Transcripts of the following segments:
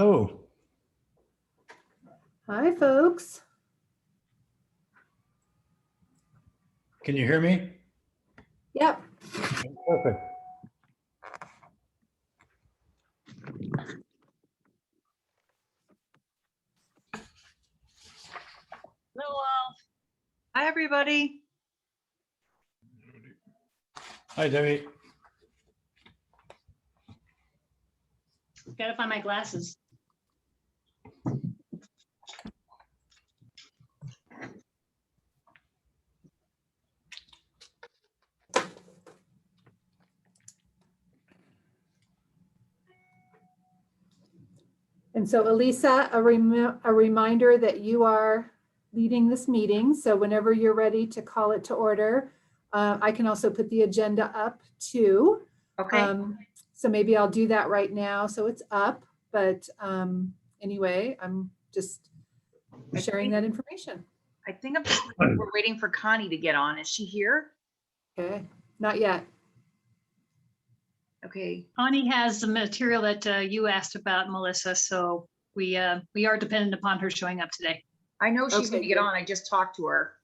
Oh, Hi, folks. can you hear me? Yep. Perfect. Hello, all. Hi, everybody. Hi, Debbie. Gotta find my glasses. And so Elisa, a reminder that you are leading this meeting. So whenever you're ready to call it to order, I can also put the agenda up too. Okay. So maybe I'll do that right now. So it's up, but anyway, I'm just sharing that information. I think we're waiting for Connie to get on. Is she here? Okay, not yet. Okay. Connie has the material that you asked about, Melissa, so we are dependent upon her showing up today. I know she's Okay, going to get good. on. I just talked to her.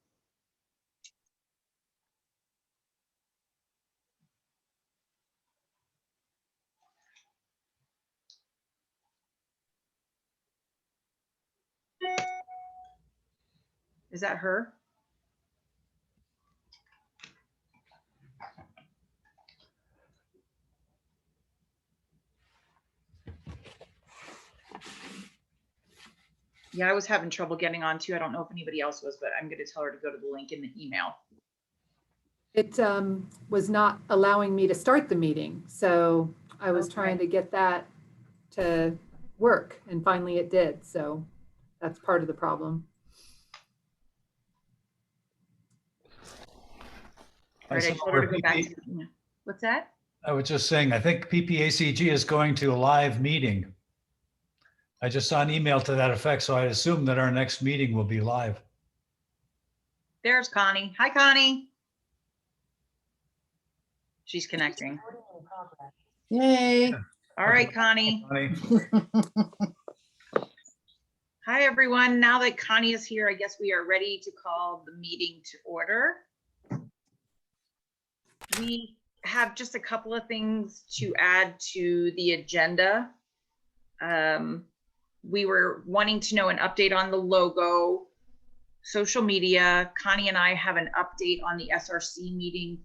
Is that her? Yeah, I was having trouble getting on too. I don't know if anybody else was, but I'm going to tell her to go to the link in the email. It was not allowing me to start the meeting. So I was Okay. trying to get that to work and finally it did. So that's part of the problem. All right, I told her to go back to the email. What's that? I was just saying, I think Ppacg is going to a live meeting. I just saw an email to that effect, so I assume that our next meeting will be live. There's Connie. Hi, Connie. She's connecting. Yay. All right, Connie. Connie. Hi, everyone. Now that Connie is here, I guess we are ready to call the meeting to order. We have just a couple of things to add to the agenda. We were wanting to know an update on the logo, social media. Connie and I have an update on the SRC meeting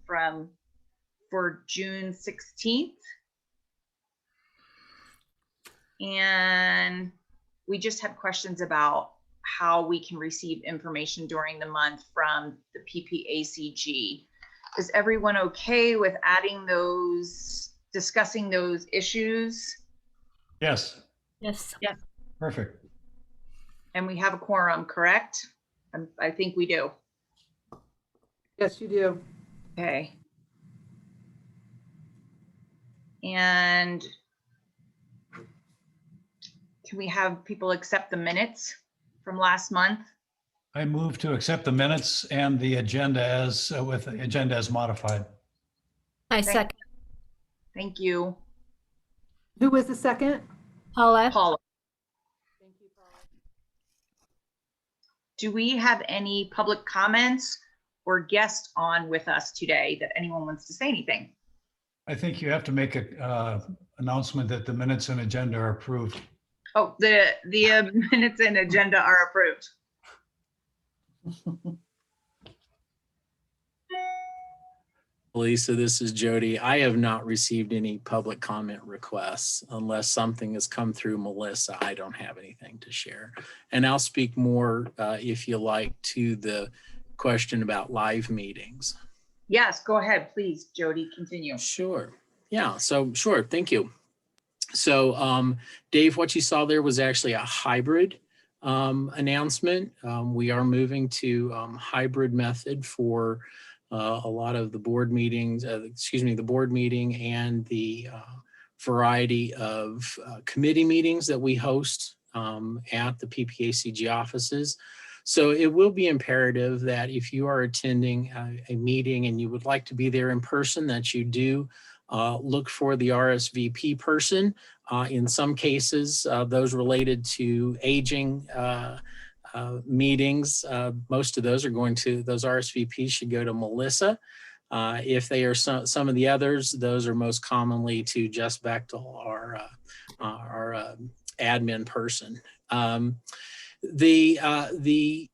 for June 16th. And we just had questions about how we can receive information during the month from the Ppacg. Is everyone okay with adding those, discussing those issues? Yes, Yes. Yes. perfect. And we have a quorum, correct? I think we do. Yes, you do. Okay. And can we have people accept the minutes from last month? I move to accept the minutes and the agenda as with the agenda as modified. I second. Thank you, Who was the second? Paula. Paula. Thank you, Paula. Do we have any public comments or guests on with us today that anyone wants to say anything? I think you have to make a announcement that the minutes and agenda are approved. Oh, the minutes and agenda are approved. Lisa, this is Jody. I have not received any public comment requests unless something has come through Melissa. I don't have anything to share. And I'll speak more if you like to the question about live meetings. Yes, go ahead, please, Jody, continue. Sure. Yeah, so sure. Thank you. So Dave, what you saw there was actually a hybrid announcement. We are moving to hybrid method for a lot of the board meetings, the board meeting and the variety of committee meetings that we host at the Ppacg offices. So it will be imperative that if you are attending a meeting and you would like to be there in person, that you do look for the RSVP person In some cases, those related to aging meetings, most of those are going to, those RSVPs should go to Melissa. If they are some of the others, those are most commonly to Jess Bechtel, our admin person. The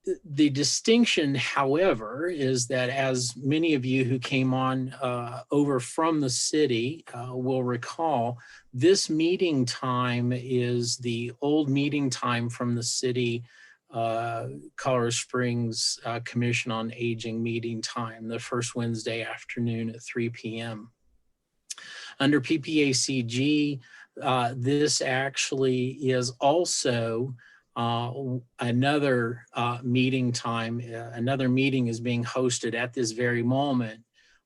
distinction, however, is that as many of you who came on over from the city will recall, this meeting time is the old meeting time from the city Colorado Springs Commission on Aging meeting time, the first Wednesday afternoon at 3 p.m. Under Ppacg, this actually is also another meeting time. Another meeting is being hosted at this very moment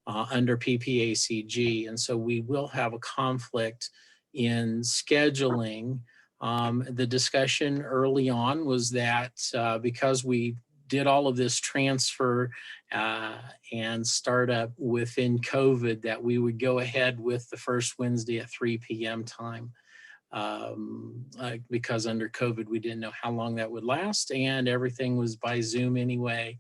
under Ppacg. And so we will have a conflict in scheduling. The discussion early on was that because we did all of this transfer and startup within COVID, that we would go ahead with the first Wednesday at 3 p.m. time. Because under COVID, we didn't know how long that would last, and everything was by Zoom anyway.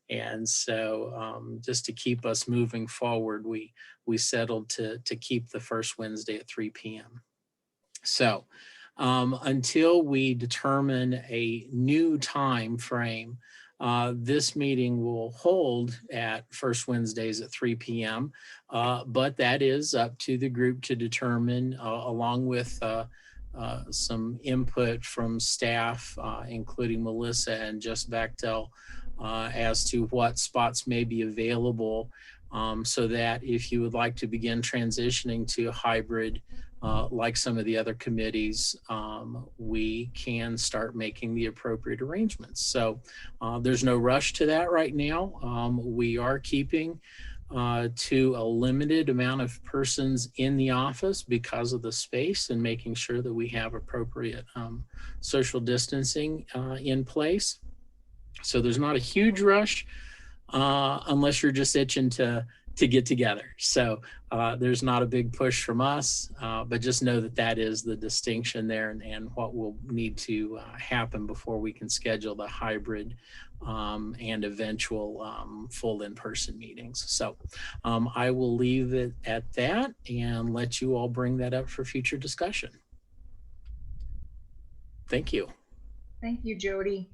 And so just to keep us moving forward, we settled to keep the first Wednesday at 3 p.m. So until we determine a new time frame, this meeting will hold at first Wednesdays at 3 p.m. But that is up to the group to determine, along with some input from staff, including Melissa and Jess Bechtel, as to what spots may be available, so that if you would like to begin transitioning to a hybrid, like some of the other committees, we can start making the appropriate arrangements. So there's no rush to that right now. We are keeping to a limited amount of persons in the office because of the space, and making sure that we have appropriate social distancing in place. So there's not a huge rush unless you're just itching to get together. So there's not a big push from us, but just know that that is the distinction there, and what will need to happen before we can schedule the hybrid and eventual full in-person meetings. So I will leave it at that and let you all bring that up for future discussion. Thank you. Thank you, Jody.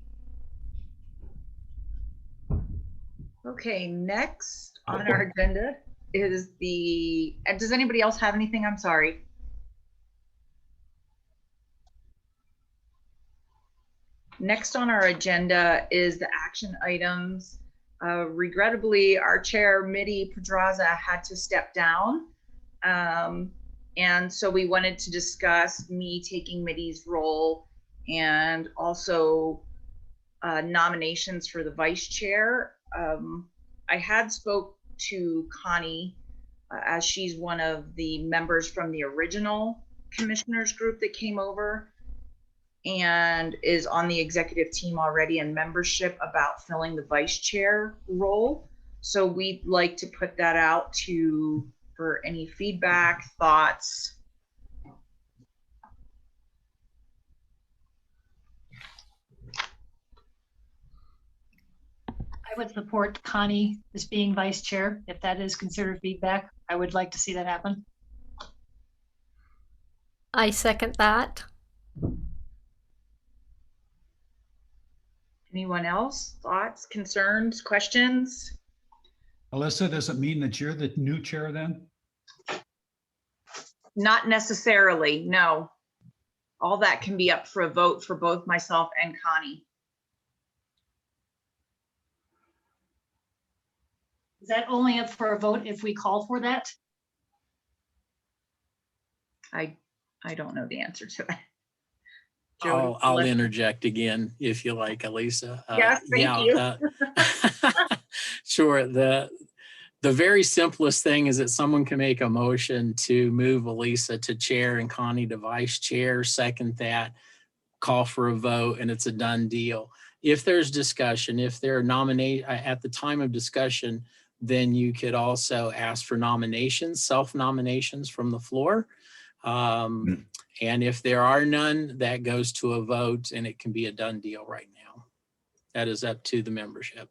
Okay, next on our agenda is the, does anybody else have anything? I'm sorry. Next on our agenda is the action items. Regrettably, our chair, Mitty Pedraza, had to step down. And so we wanted to discuss me taking Mitty's role, and also nominations for the vice chair. I had spoke to Connie, as she's one of the members from the original commissioners group that came over and is on the executive team already in membership, about filling the vice chair role. So we'd like to put that out for any feedback, thoughts. I would support Connie as being vice chair. If that is considered feedback, I would like to see that happen. I second that. Anyone else? Thoughts, concerns, questions? Alyssa, does it mean that you're the new chair then? Not necessarily, no. All that can be up for a vote for both myself and Connie. Is that only up for a vote if we call for that? I don't know the answer to it. Jody, I'll interject again if you like, Elisa. Yes, thank you. Sure. The very simplest thing is that someone can make a motion to move Elisa to chair and Connie to vice chair, second that, call for a vote, and it's a done deal. If there's discussion, if there are at the time of discussion, then you could also ask for nominations, self-nominations from the floor. And if there are none, that goes to a vote and it can be a done deal right now. That is up to the membership.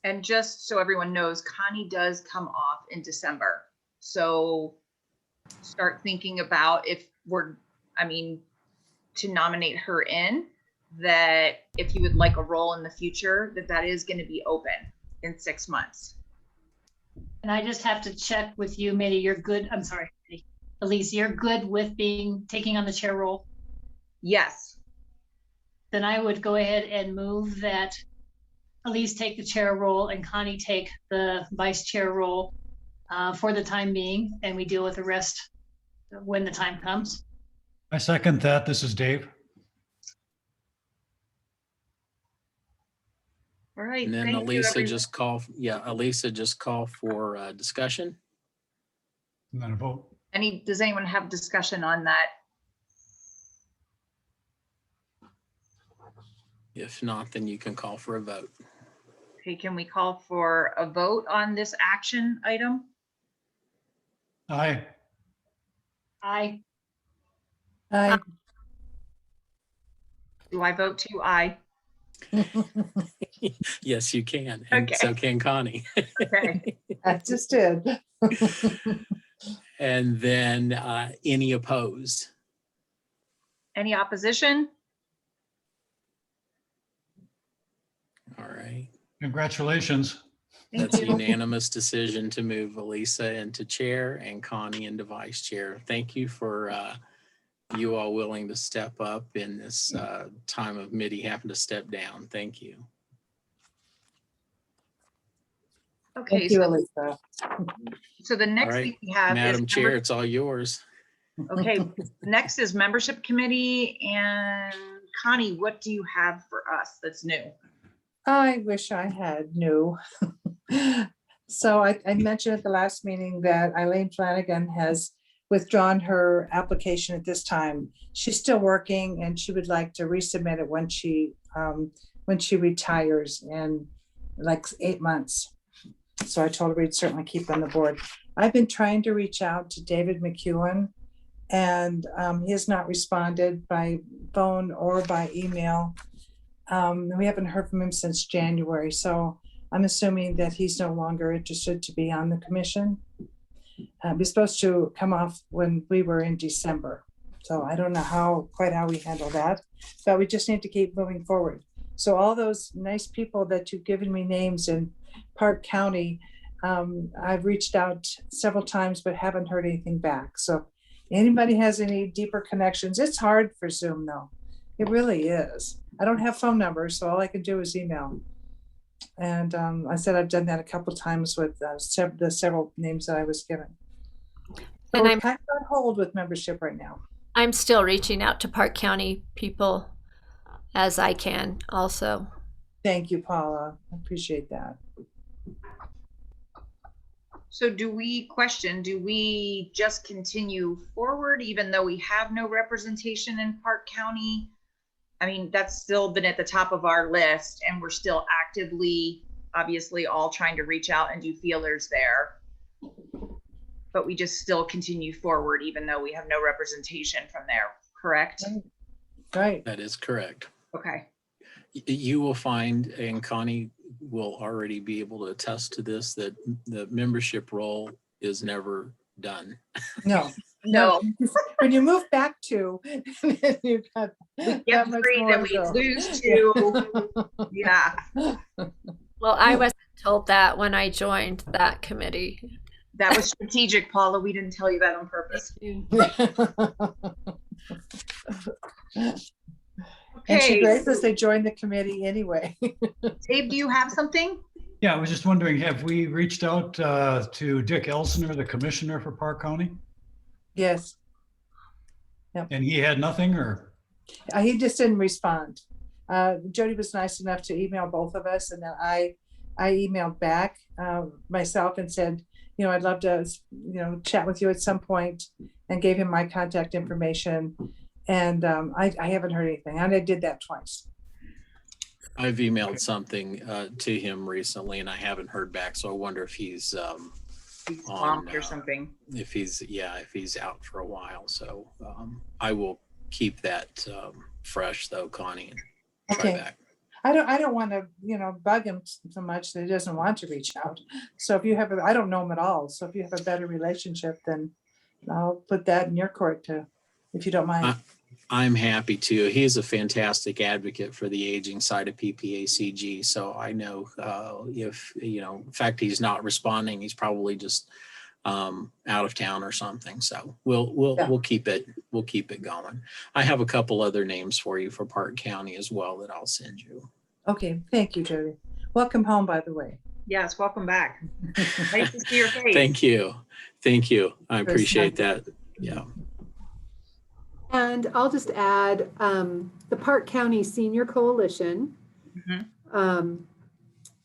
And just so everyone knows, Connie does come off in December. So start thinking about if to nominate her in, that if you would like a role in the future, that is going to be open in 6 months. And I just have to check with you, Mitty, you're good. I'm sorry, Mitty. Elise, you're good with taking on the chair role? Yes. Then I would go ahead and move that Elise take the chair role and Connie take the vice chair role for the time being, and we deal with the rest when the time comes. I second that. This is Dave. All right. And then thank you, Elisa everyone. just call for discussion. And then a vote. Does anyone have discussion on that? If not, then you can call for a vote. Okay, can we call for a vote on this action item? Aye. Aye. Aye. Do I vote too? Aye. Yes, you can. And Okay. so can Connie. Okay. I just did. And then any opposed? Any opposition? All right. Congratulations. Thank That's a you. unanimous decision to move Elisa into chair and Connie into vice chair. Thank you for you all willing to step up in this time of Mitty having to step down. Thank you. Okay, Thank you, Elisa. so the next All right, thing we have Madam is Chair, it's all yours. okay. Next is membership committee, and Connie, what do you have for us that's new? I wish I had new. So I mentioned at the last meeting that Eileen Flanagan has withdrawn her application at this time. She's still working and she would like to resubmit it when she retires in like 8 months. So I told her we'd certainly keep on the board. I've been trying to reach out to David McEwen, and he has not responded by phone or by email. We haven't heard from him since January, so I'm assuming that he's no longer interested to be on the commission. He's supposed to come off when we were in December, so I don't know quite how we handle that, but we just need to keep moving forward. So all those nice people that you've given me names in Park County, I've reached out several times but haven't heard anything back. So anybody has any deeper connections, it's hard for Zoom though. It really is. I don't have phone numbers, so all I can do is email. And I said I've done that a couple of times with the several names that I was given. So And we're I'm kind of on hold with membership right now. I'm still reaching out to Park County people as I can also. Thank you, Paula. I appreciate that. So do we just continue forward even though we have no representation in Park County? I mean, that's still been at the top of our list and we're still actively, obviously, all trying to reach out and do feelers there. But we just still continue forward even though we have no representation from there, correct? Right. That is correct. Okay. You will find, and Connie will already be able to attest to this, that the membership role is never done. No. No. When you move back to, you've got Get that much three, more then to we go. lose two. Yeah. Well, I wasn't told that when I joined that committee. That was strategic, Paula. We didn't tell you that on purpose. And she Okay, graciously joined the committee anyway. Dave, do you have something? Yeah, I was just wondering, have we reached out to Dick Elsner, the commissioner for Park County? Yes, And he had nothing, or? he just didn't respond. Jody was nice enough to email both of us, and then I emailed back myself and said, I'd love to, chat with you at some point, and gave him my contact information. And I haven't heard anything, and I did that twice. I've emailed something to him recently and I haven't heard back. So I wonder if he's He's on, swamped or something. if he's out for a while. So I will keep that fresh though, Connie, and try Okay. back. I don't want to, bug him so much that he doesn't want to reach out. So if you have, I don't know him at all. So if you have a better relationship, then I'll put that in your court too, if you don't mind. I'm happy to. He's a fantastic advocate for the aging side of PPACG. So I know if, in fact, he's not responding, he's probably just out of town or something. So we'll keep it going. I have a couple other names for you for Park County as well that I'll send you. Okay, thank you, Jody. Welcome home, by the way. Yes, welcome back. Nice to see your face. Thank you. I appreciate that. Yeah. And I'll just add the Park County Senior Coalition.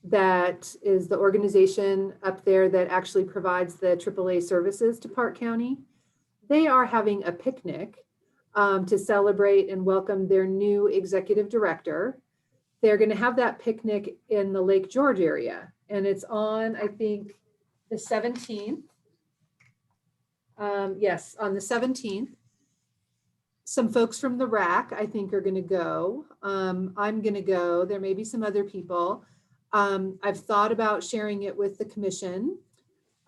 That is the organization up there that actually provides the AAA services to Park County. They are having a picnic to celebrate and welcome their new executive director. They're going to have that picnic in the Lake George area, and it's on, I think, the 17th. Yes, on the 17th. Some folks from the RAC, I think, are going to go. I'm going to go. There may be some other people. I've thought about sharing it with the commission.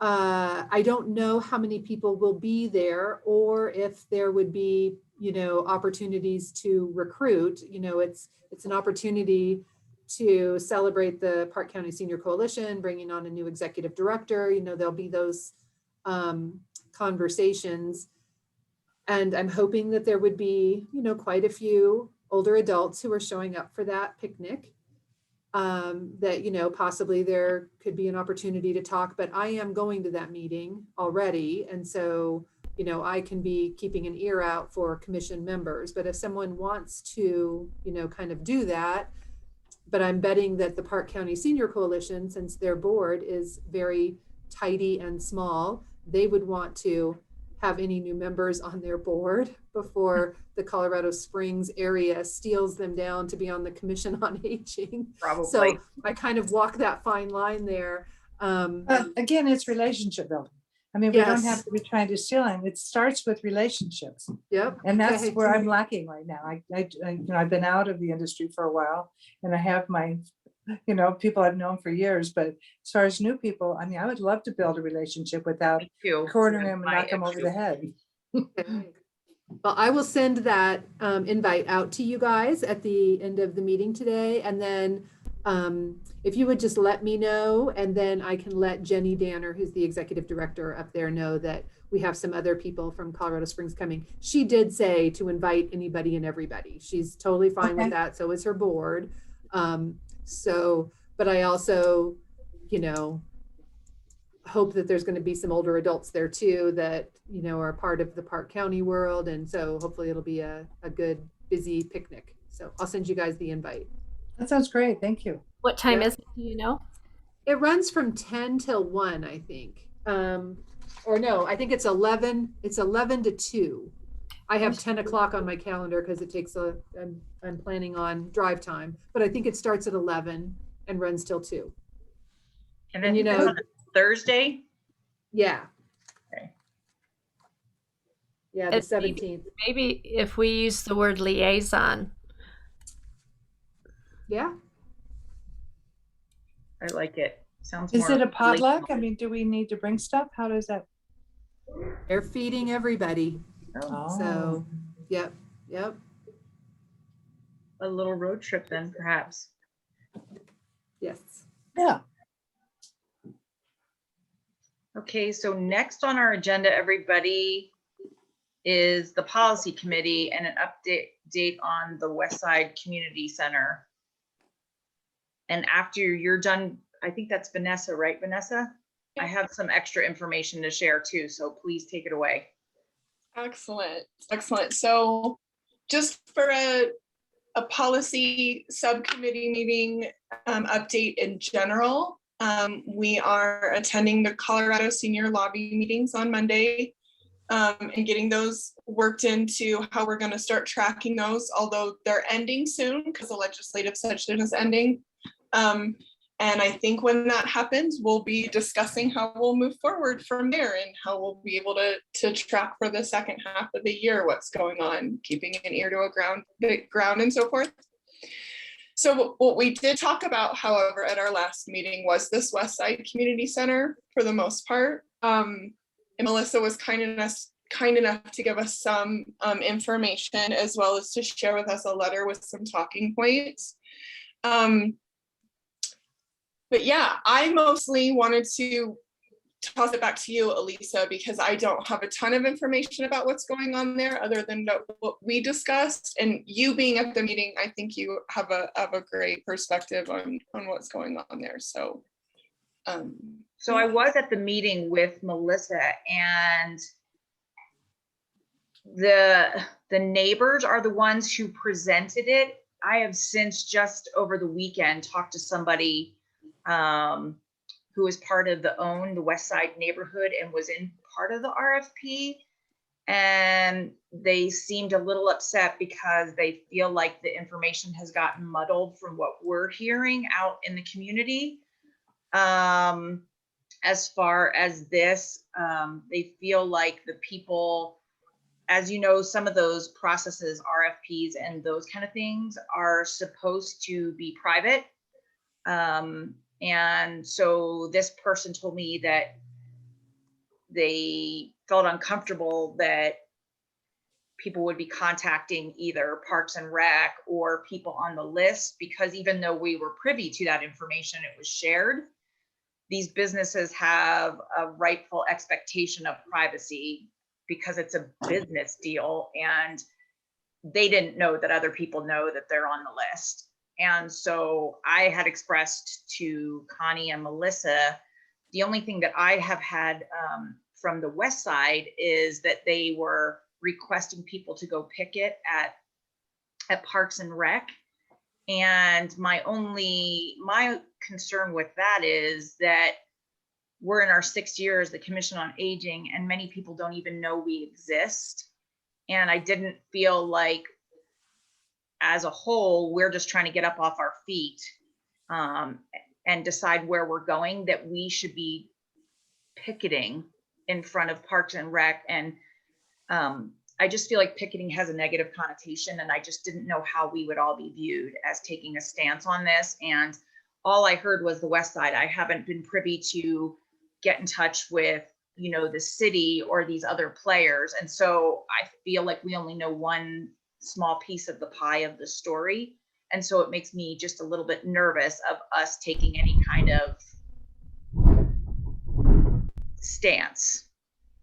I don't know how many people will be there or if there would be, opportunities to recruit. It's an opportunity to celebrate the Park County Senior Coalition, bringing on a new executive director. There'll be those conversations. And I'm hoping that there would be, quite a few older adults who are showing up for that picnic. That, possibly there could be an opportunity to talk, but I am going to that meeting already. And so, I can be keeping an ear out for commission members, but if someone wants to, kind of do that, but I'm betting that the Park County Senior Coalition, since their board is very tidy and small, they would want to have any new members on their board before the Colorado Springs area steals them down to be on the Commission on Aging. Probably. So I kind of walk that fine line there. Again, it's relationship building. I mean, we don't have to be trying to steal them. It starts with relationships. Yep. And that's Okay. where I'm lacking right now. I've been out of the industry for a while, and I have my, people I've known for years. But as far as new people, I would love to build a relationship without cornering them and knock them over the head. Okay. Well, I will send that invite out to you guys at the end of the meeting today. And then if you would just let me know, and then I can let Jenny Danner, who's the executive director up there, know that we have some other people from Colorado Springs coming. She did say to invite anybody and everybody. She's totally fine with that. So is her board. But I also, hope that there's going to be some older adults there too that, are part of the Park County world. And so hopefully it'll be a good, busy picnic. So I'll send you guys the invite. That sounds great. Thank you. What time is it? Do you know? It runs from 10 till 1, I think. Or no, I think it's 11. It's 11 to 2. I have 10 o'clock on my calendar because it takes I'm planning on drive time, but I think it starts at 11 and runs till 2. And then, on Thursday? Yeah. Okay. Yeah, the 17th. Maybe if we use the word liaison. Yeah. I like it. Sounds Is more it a potluck? relational. Do we need to bring stuff? How does that? They're feeding everybody. Oh, So, yep. a little road trip then, perhaps. Yes. Yeah. Okay, so next on our agenda, everybody, is the policy committee and an update on the West Side Community Center. And after you're done, I think that's Vanessa, right, Vanessa? I have some extra information to share too, so please take it away. Excellent. So just for a policy subcommittee meeting update in general, we are attending the Colorado Senior Lobby meetings on Monday and getting those worked into how we're going to start tracking those, although they're ending soon because the legislative session is ending. And I think when that happens, we'll be discussing how we'll move forward from there and how we'll be able to track for the second half of the year what's going on, keeping an ear to a ground and so forth. So what we did talk about, however, at our last meeting was this West Side Community Center for the most part. And Melissa was kind enough to give us some information, as well as to share with us a letter with some talking points. But yeah, I mostly wanted to toss it back to you, Elisa, because I don't have a ton of information about what's going on there other than what we discussed. And you being at the meeting, I think you have a great perspective on what's going on there. So, so I was at the meeting with Melissa, and the neighbors are the ones who presented it. I have since just over the weekend talked to somebody who was part of the West Side neighborhood and was in part of the RFP. And they seemed a little upset because they feel like the information has gotten muddled from what we're hearing out in the community. As far as this, they feel like the people, as you know, some of those processes, RFPs and those kind of things, are supposed to be private. And so this person told me that they felt uncomfortable that people would be contacting either Parks and Rec or people on the list, because even though we were privy to that information, it was shared. These businesses have a rightful expectation of privacy because it's a business deal, and they didn't know that other people know that they're on the list. And so I had expressed to Connie and Melissa, the only thing that I have had from the West Side is that they were requesting people to go picket at Parks and Rec. And my concern with that is that we're in our 6th year as the Commission on Aging, and many people don't even know we exist. And I didn't feel like, as a whole, we're just trying to get up off our feet and decide where we're going, that we should be picketing in front of Parks and Rec. And I just feel like picketing has a negative connotation, and I just didn't know how we would all be viewed as taking a stance on this. And all I heard was the West Side. I haven't been privy to get in touch with, the city or these other players. And so I feel like we only know one small piece of the pie of the story. And so it makes me just a little bit nervous of us taking any kind of stance.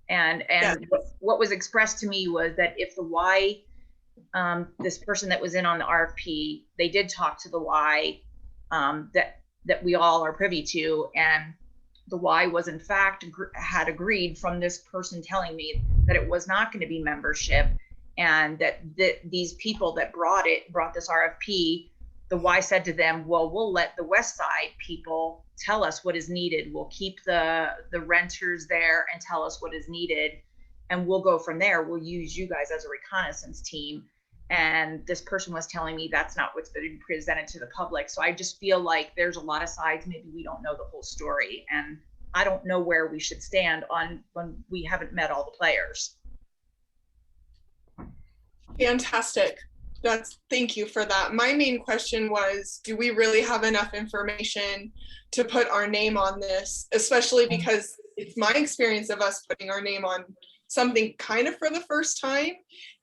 And yeah. What was expressed to me was that if the Y, this person that was in on the RFP, they did talk to the Y that we all are privy to, and the Y was in fact had agreed from this person telling me that it was not going to be membership, and that these people that brought this RFP, the Y said to them, well, we'll let the West Side people tell us what is needed. We'll keep the renters there and tell us what is needed, and we'll go from there. We'll use you guys as a reconnaissance team. And this person was telling me that's not what's been presented to the public. So I just feel like there's a lot of sides. Maybe we don't know the whole story, and I don't know where we should stand on when we haven't met all the players. Fantastic. Thank you for that. My main question was, do we really have enough information to put our name on this, especially because it's my experience of us putting our name on something kind of for the first time.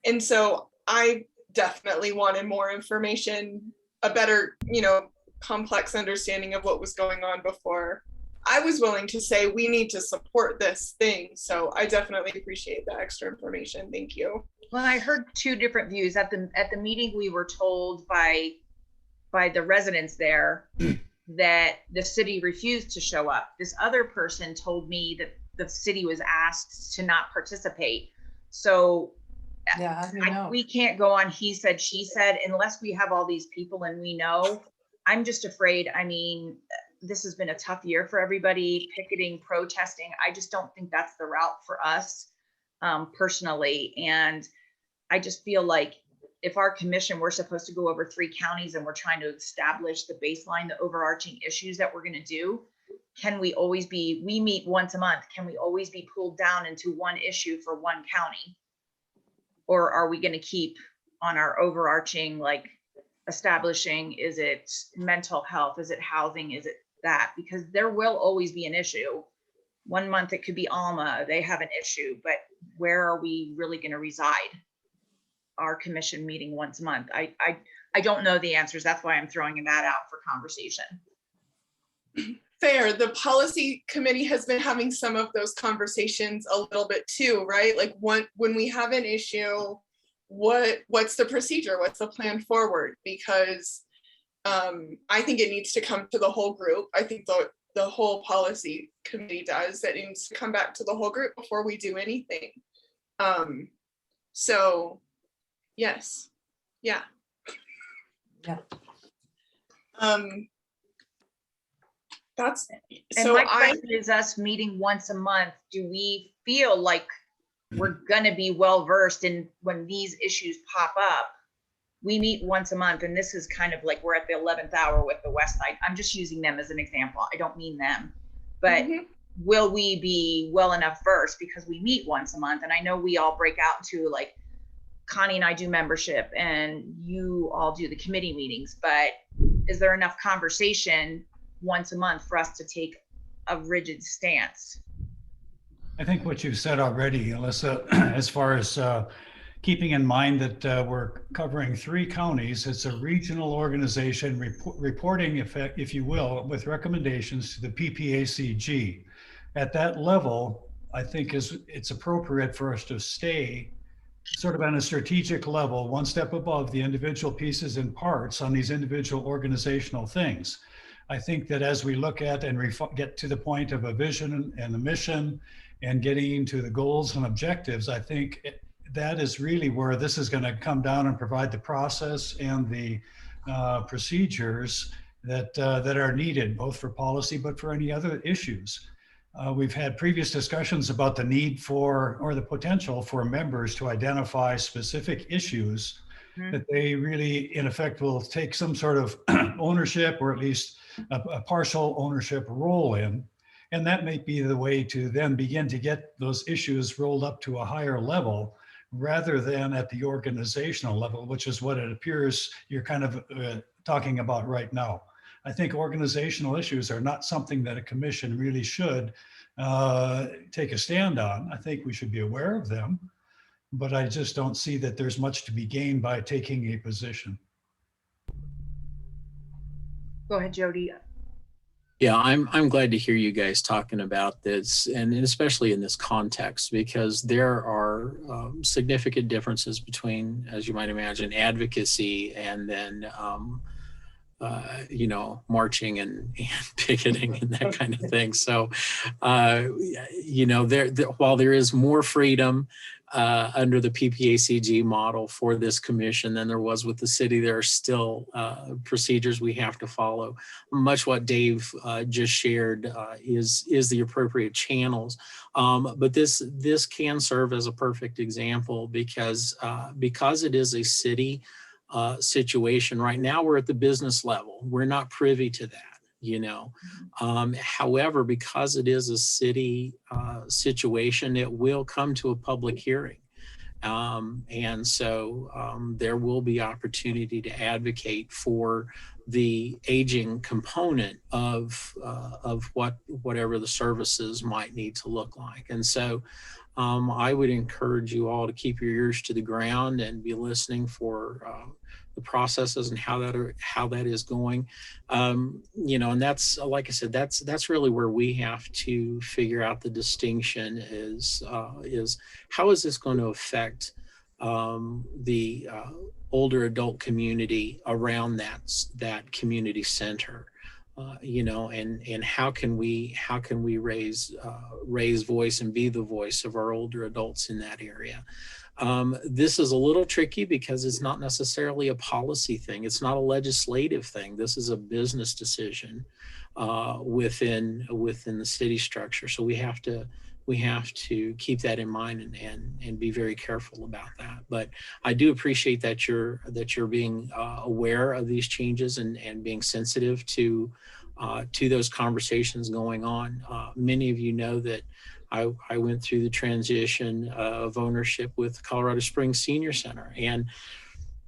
And so I definitely wanted more information, a better, complex understanding of what was going on before I was willing to say we need to support this thing. So I definitely appreciate the extra information. Thank you. Well, I heard two different views at the meeting. We were told by the residents there that the city refused to show up. This other person told me that the city was asked to not participate. So yeah, we can't go on he said, she said, unless we have all these people and we know. I'm just afraid. I mean, this has been a tough year for everybody, picketing, protesting. I just don't think that's the route for us personally. And I just feel like if our commission, we're supposed to go over 3 counties and we're trying to establish the baseline, the overarching issues that we're going to do, can we always be, we meet once a month, can we always be pulled down into one issue for one county? Or are we going to keep on our overarching, like establishing, is it mental health? Is it housing? Is it that? Because there will always be an issue. One month it could be Alma, they have an issue, but where are we really going to reside? Our commission meeting once a month. I don't know the answers. That's why I'm throwing that out for conversation. Fair. The policy committee has been having some of those conversations a little bit too, right? Like when we have an issue, what's the procedure? What's the plan forward? Because I think it needs to come to the whole group. I think the whole policy committee does. That needs to come back to the whole group before we do anything. So yes, yeah. Yeah. That's And so my question is, us meeting once a month, do we feel like we're gonna be well-versed in when these issues pop up? We meet once a month, and this is kind of like we're at the 11th hour with the West Side. I'm just using them as an example. I don't mean them, but will we be well enough versed because we meet once a month? And I know we all break out to, like, Connie and I do membership and you all do the committee meetings, but is there enough conversation once a month for us to take a rigid stance? I think what you've said already, Alyssa, as far as keeping in mind that we're covering 3 counties, it's a regional organization reporting, if you will, with recommendations to the Ppacg. At that level, I think it's appropriate for us to stay sort of on a strategic level, one step above the individual pieces and parts on these individual organizational things. I think that as we look at and get to the point of a vision and a mission and getting to the goals and objectives, I think that is really where this is going to come down and provide the process and the procedures that are needed, both for policy, but for any other issues. We've had previous discussions about the need for, or the potential for, members to identify specific issues that they really, in effect, will take some sort of ownership, or at least a partial ownership role in. And that may be the way to then begin to get those issues rolled up to a higher level, rather than at the organizational level, which is what it appears you're kind of talking about right now. I think organizational issues are not something that a commission really should take a stand on. I think we should be aware of them, but I just don't see that there's much to be gained by taking a position. Go ahead, Jody. Yeah, I'm glad to hear you guys talking about this, and especially in this context, because there are significant differences between, as you might imagine, advocacy and then marching and picketing and that kind of thing. So, while there is more freedom under the Ppacg model for this commission than there was with the city, there are still procedures we have to follow. Much what Dave just shared is the appropriate channels. But this can serve as a perfect example because it is a city situation. Right now, we're at the business level. We're not privy to that. However, because it is a city situation, it will come to a public hearing. And so there will be opportunity to advocate for the aging component of whatever the services might need to look like. And so I would encourage you all to keep your ears to the ground and be listening for the processes and how that is going. And that's, like I said, that's really where we have to figure out the distinction is how is this going to affect the older adult community around that community center, and how can we raise voice and be the voice of our older adults in that area. This is a little tricky because it's not necessarily a policy thing. It's not a legislative thing. This is a business decision within the city structure. So we have to we have to keep that in mind and be very careful about that. But I do appreciate that you're being aware of these changes and being sensitive to those conversations going on. Many of you know that I went through the transition of ownership with Colorado Springs Senior Center, and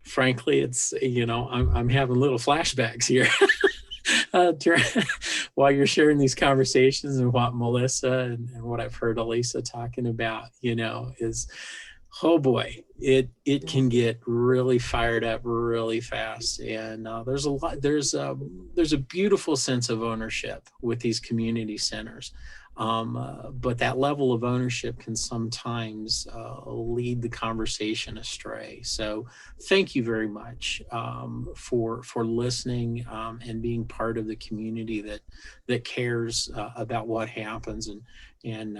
frankly, it's, I'm having little flashbacks here. While you're sharing these conversations, and what Melissa and what I've heard Elisa talking about, is, oh boy, it can get really fired up really fast. And there's a beautiful sense of ownership with these community centers. But that level of ownership can sometimes lead the conversation astray. So thank you very much for listening and being part of the community that cares about what happens. And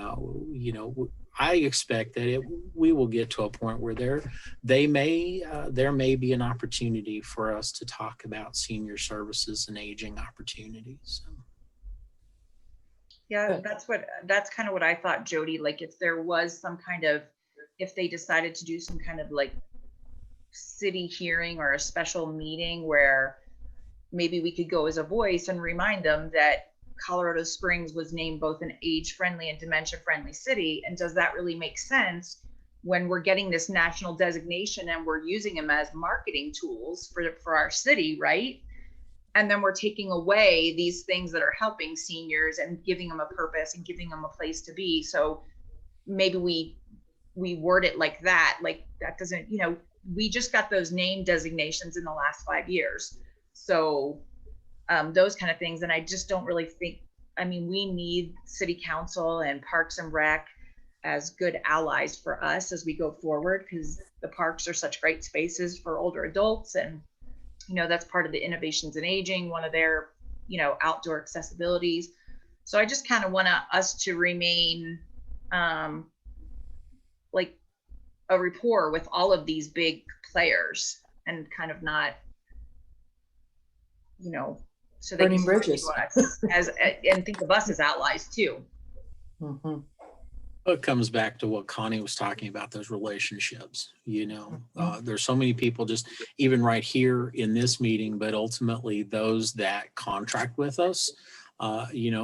I expect that we will get to a point where there may be an opportunity for us to talk about senior services and aging opportunities. Yeah, that's kind of what I thought, Jody. Like if there was if they decided to do some kind of like city hearing or a special meeting where maybe we could go as a voice and remind them that Colorado Springs was named both an age-friendly and dementia-friendly city. And does that really make sense when we're getting this national designation and we're using them as marketing tools for our city, right? And then we're taking away these things that are helping seniors and giving them a purpose and giving them a place to be. So maybe we word it like that. Like that doesn't, we just got those name designations in the last 5 years. So those kind of things. And I just don't really think, we need city council and Parks and Rec as good allies for us as we go forward, because the parks are such great spaces for older adults. And that's part of the innovations in aging, one of their, outdoor accessibilities. So I just kind of want us to remain like a rapport with all of these big players and kind of not, so they Burning can bridges. and think of us as allies too. Mm-hmm. It comes back to what Connie was talking about, those relationships. There's so many people just even right here in this meeting, but ultimately those that contract with us,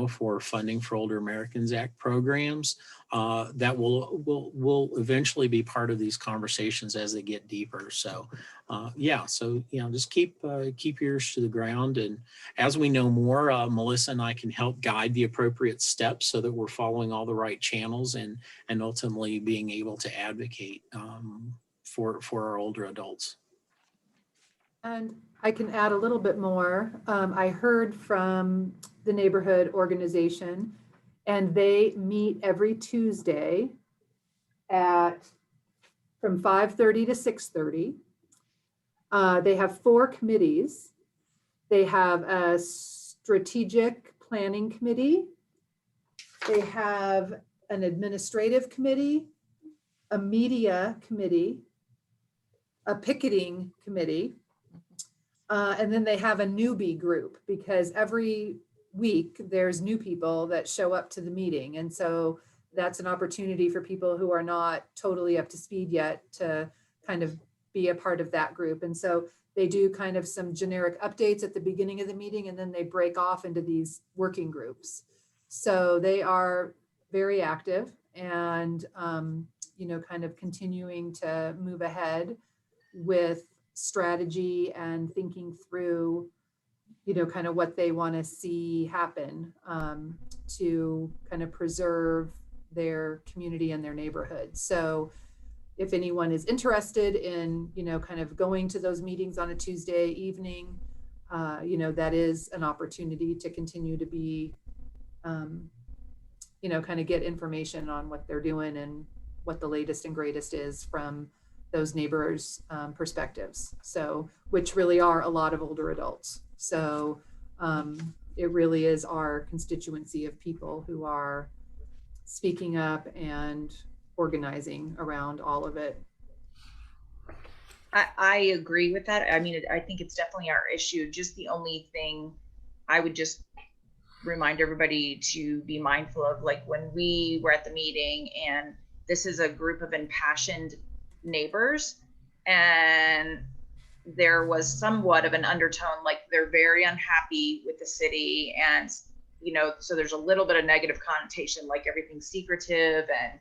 for funding for Older Americans Act programs, that will eventually be part of these conversations as they get deeper. So, just keep your ears to the ground, and as we know more, Melissa and I can help guide the appropriate steps so that we're following all the right channels and ultimately being able to advocate for our older adults. And I can add a little bit more. I heard from the neighborhood organization, and they meet every Tuesday from 5:30 to 6:30. They have 4 committees. They have a strategic planning committee. They have an administrative committee, a media committee, a picketing committee, and then they have a newbie group, because every week there's new people that show up to the meeting. And so that's an opportunity for people who are not totally up to speed yet to kind of be a part of that group. And so they do kind of some generic updates at the beginning of the meeting, and then they break off into these working groups. So they are very active and, kind of continuing to move ahead with strategy and thinking through, kind of what they want to see happen to kind of preserve their community and their neighborhood. So if anyone is interested in, kind of going to those meetings on a Tuesday evening, that is an opportunity to continue to be, kind of get information on what they're doing and what the latest and greatest is from those neighbors' perspectives. So, which really are a lot of older adults. So it really is our constituency of people who are speaking up and organizing around all of it. I agree with that. I think it's definitely our issue. Just the only thing I would just remind everybody to be mindful of, like, when we were at the meeting, and this is a group of impassioned neighbors, and there was somewhat of an undertone, like they're very unhappy with the city, and so there's a little bit of negative connotation, like everything's secretive, and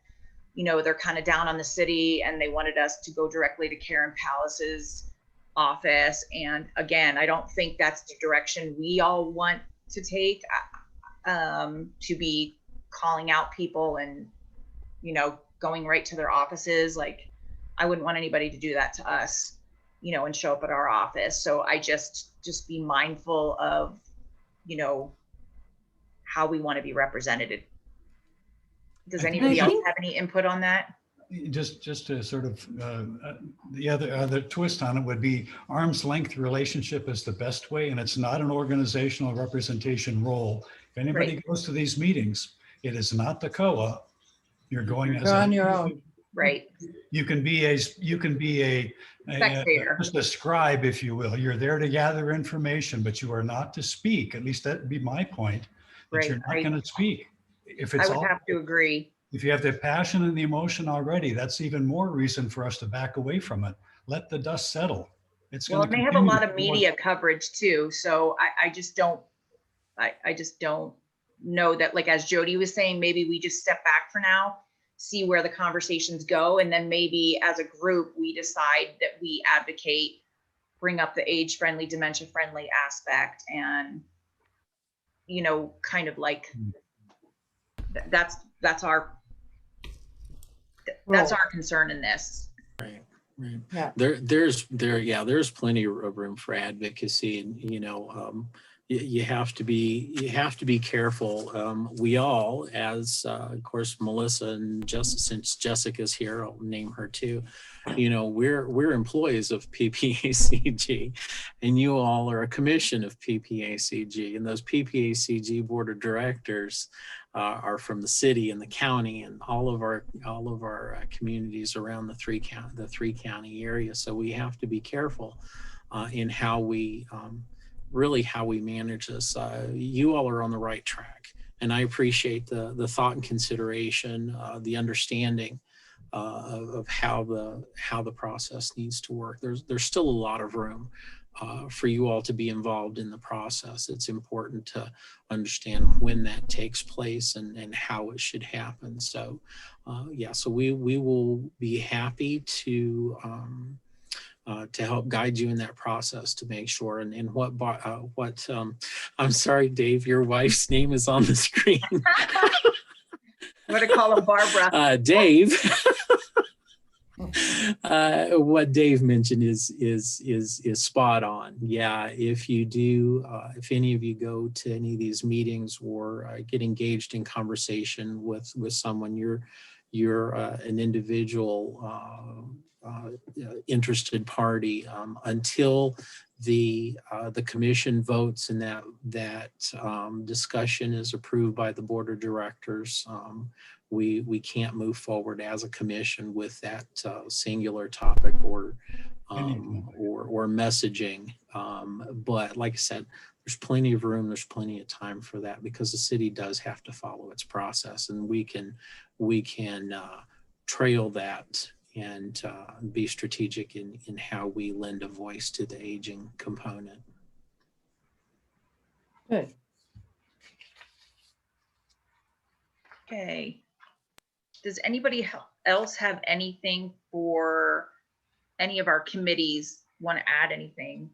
they're kind of down on the city, and they wanted us to go directly to Karen Palace's office. And again, I don't think that's the direction we all want to take, to be calling out people and going right to their offices. Like, I wouldn't want anybody to do that to us, and show up at our office. So I just be mindful of how we want to be represented. Does anybody else have any input on that? Just to sort of, the other twist on it would be arm's length relationship is the best way, and it's not an organizational representation role. If anybody goes to these meetings, it is not the COA. You're going as on your own. Right. You can be a Spectator. just a scribe, if you will. You're there to gather information, but you are not to speak. At least that'd be my point. That Right. you're not going to speak. If I it's would all, have to agree. if you have the passion and the emotion already, that's even more reason for us to back away from it. Let the dust settle. It's Well, going it to may have a lot of media coverage too. So I just don't know that, like, as Jody was saying, maybe we just step back for now, see where the conversations go. And then maybe as a group, we decide that we advocate, bring up the age-friendly, dementia-friendly aspect, and, kind of like, that's our concern in this. Right. Right. Yeah. There's plenty of room for advocacy, and you have to be careful. We all, as of course Melissa and since Jessica's here, I'll name her too. We're employees of Ppacg, and you all are a commission of Ppacg, and those Ppacg board of directors are from the city and the county and all of our communities around the three county area. So we have to be careful in how we how we manage this. You all are on the right track, and I appreciate the thought and consideration, the understanding of how the process needs to work. There's still a lot of room for you all to be involved in the process. It's important to understand when that takes place and how it should happen. So so we will be happy to help guide you in that process to make sure. And I'm sorry, Dave, your wife's name is on the screen. I'm going to call him Barbara. Dave. What Dave mentioned is spot on. Yeah, if you do, if any of you go to any of these meetings or get engaged in conversation with someone, you're an individual interested party until the commission votes and that discussion is approved by the board of directors. We can't move forward as a commission with that singular topic or messaging. But like I said, there's plenty of room, there's plenty of time for that, because the city does have to follow its process, and we can trail that and be strategic in how we lend a voice to the aging component. Good. Okay. Does anybody else have anything for any of our committees? Want to add anything?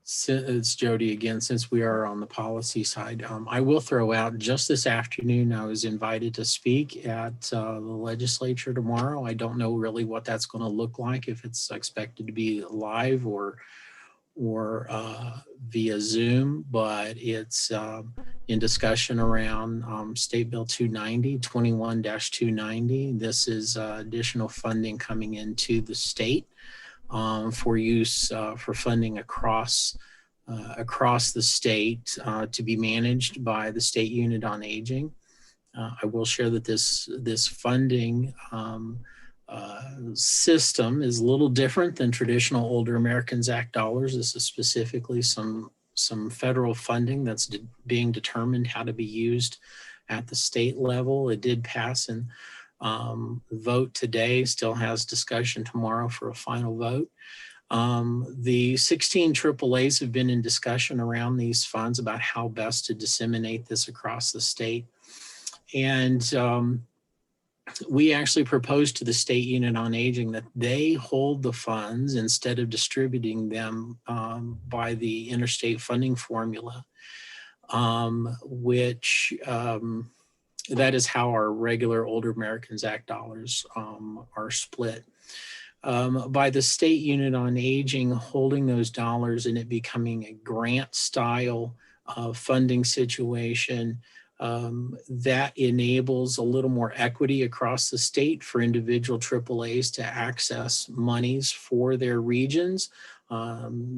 It's Jody again. Since we are on the policy side, I will throw out, just this afternoon, I was invited to speak at the legislature tomorrow. I don't know really what that's going to look like, if it's expected to be live or via Zoom, but it's in discussion around State Bill 21-290. This is additional funding coming into the state for use for funding across the state to be managed by the State Unit on Aging. I will share that this funding system is a little different than traditional Older Americans Act dollars. This is specifically some some federal funding that's being determined how to be used at the state level. It did pass and vote today, still has discussion tomorrow for a final vote. The 16 AAAs have been in discussion around these funds about how best to disseminate this across the state. And we actually proposed to the State Unit on Aging that they hold the funds instead of distributing them by the interstate funding formula, which that is how our regular Older Americans Act dollars are split. By the State Unit on Aging holding those dollars and it becoming a grant style funding situation, that enables a little more equity across the state for individual AAAs to access monies for their regions.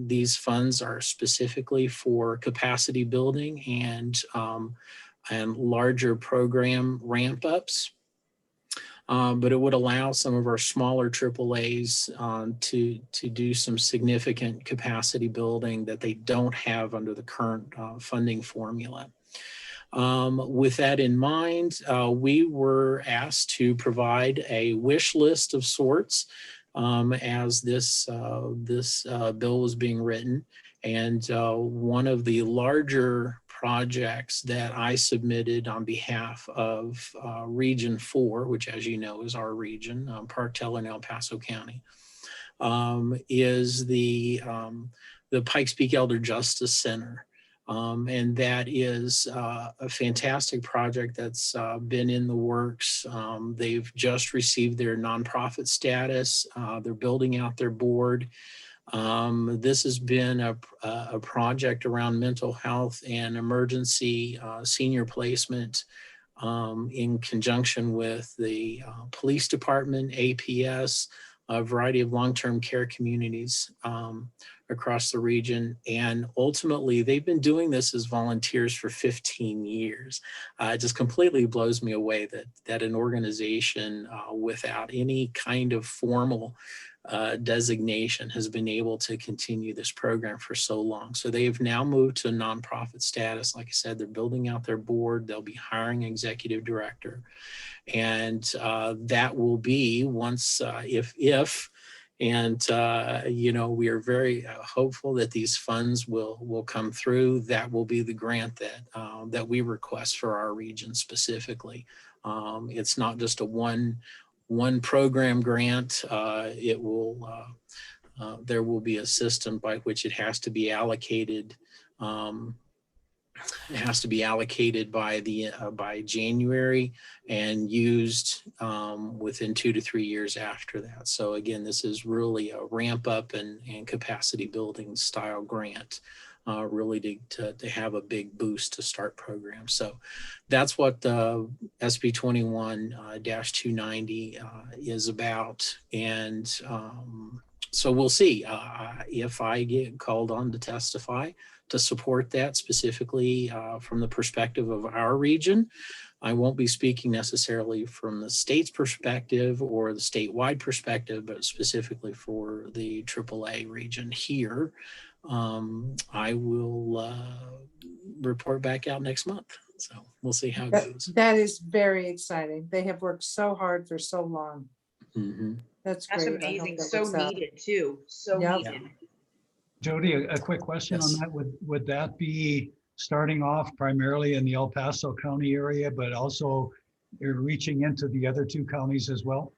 These funds are specifically for capacity building and larger program ramp ups. But it would allow some of our smaller AAAs to do some significant capacity building that they don't have under the current funding formula. With that in mind, we were asked to provide a wish list of sorts as this bill was being written. And one of the larger projects that I submitted on behalf of Region 4, which as you know is our region, Park Teller and El Paso County, is the Pikes Peak Elder Justice Center. And that is a fantastic project that's been in the works. They've just received their nonprofit status. They're building out their board. This has been a project around mental health and emergency senior placement in conjunction with the police department, APS, a variety of long-term care communities across the region. And ultimately, they've been doing this as volunteers for 15 years. It just completely blows me away that an organization without any kind of formal designation has been able to continue this program for so long. So they have now moved to a nonprofit status. Like I said, they're building out their board. They'll be hiring an executive director. And that will be once, you know, we are very hopeful that these funds will come through. That will be the grant that we request for our region specifically. It's not just a one program grant. It will there will be a system by which it has to be allocated. It has to be allocated by January and used within 2 to 3 years after that. So again, this is really a ramp up and capacity building style grant, really to have a big boost to start programs. So that's what the SB 21-290 is about. And so we'll see if I get called on to testify to support that specifically from the perspective of our region. I won't be speaking necessarily from the state's perspective or the statewide perspective, but specifically for the AAA region here. I will report back out next month. So we'll see how it goes. That is very exciting. They have worked so hard for so long. Mm-hmm. That's That's great. amazing. So needed too. So Yep. needed. Jody, a quick question Yes. on that. Would that be starting off primarily in the El Paso County area, but also you're reaching into the other 2 counties as well?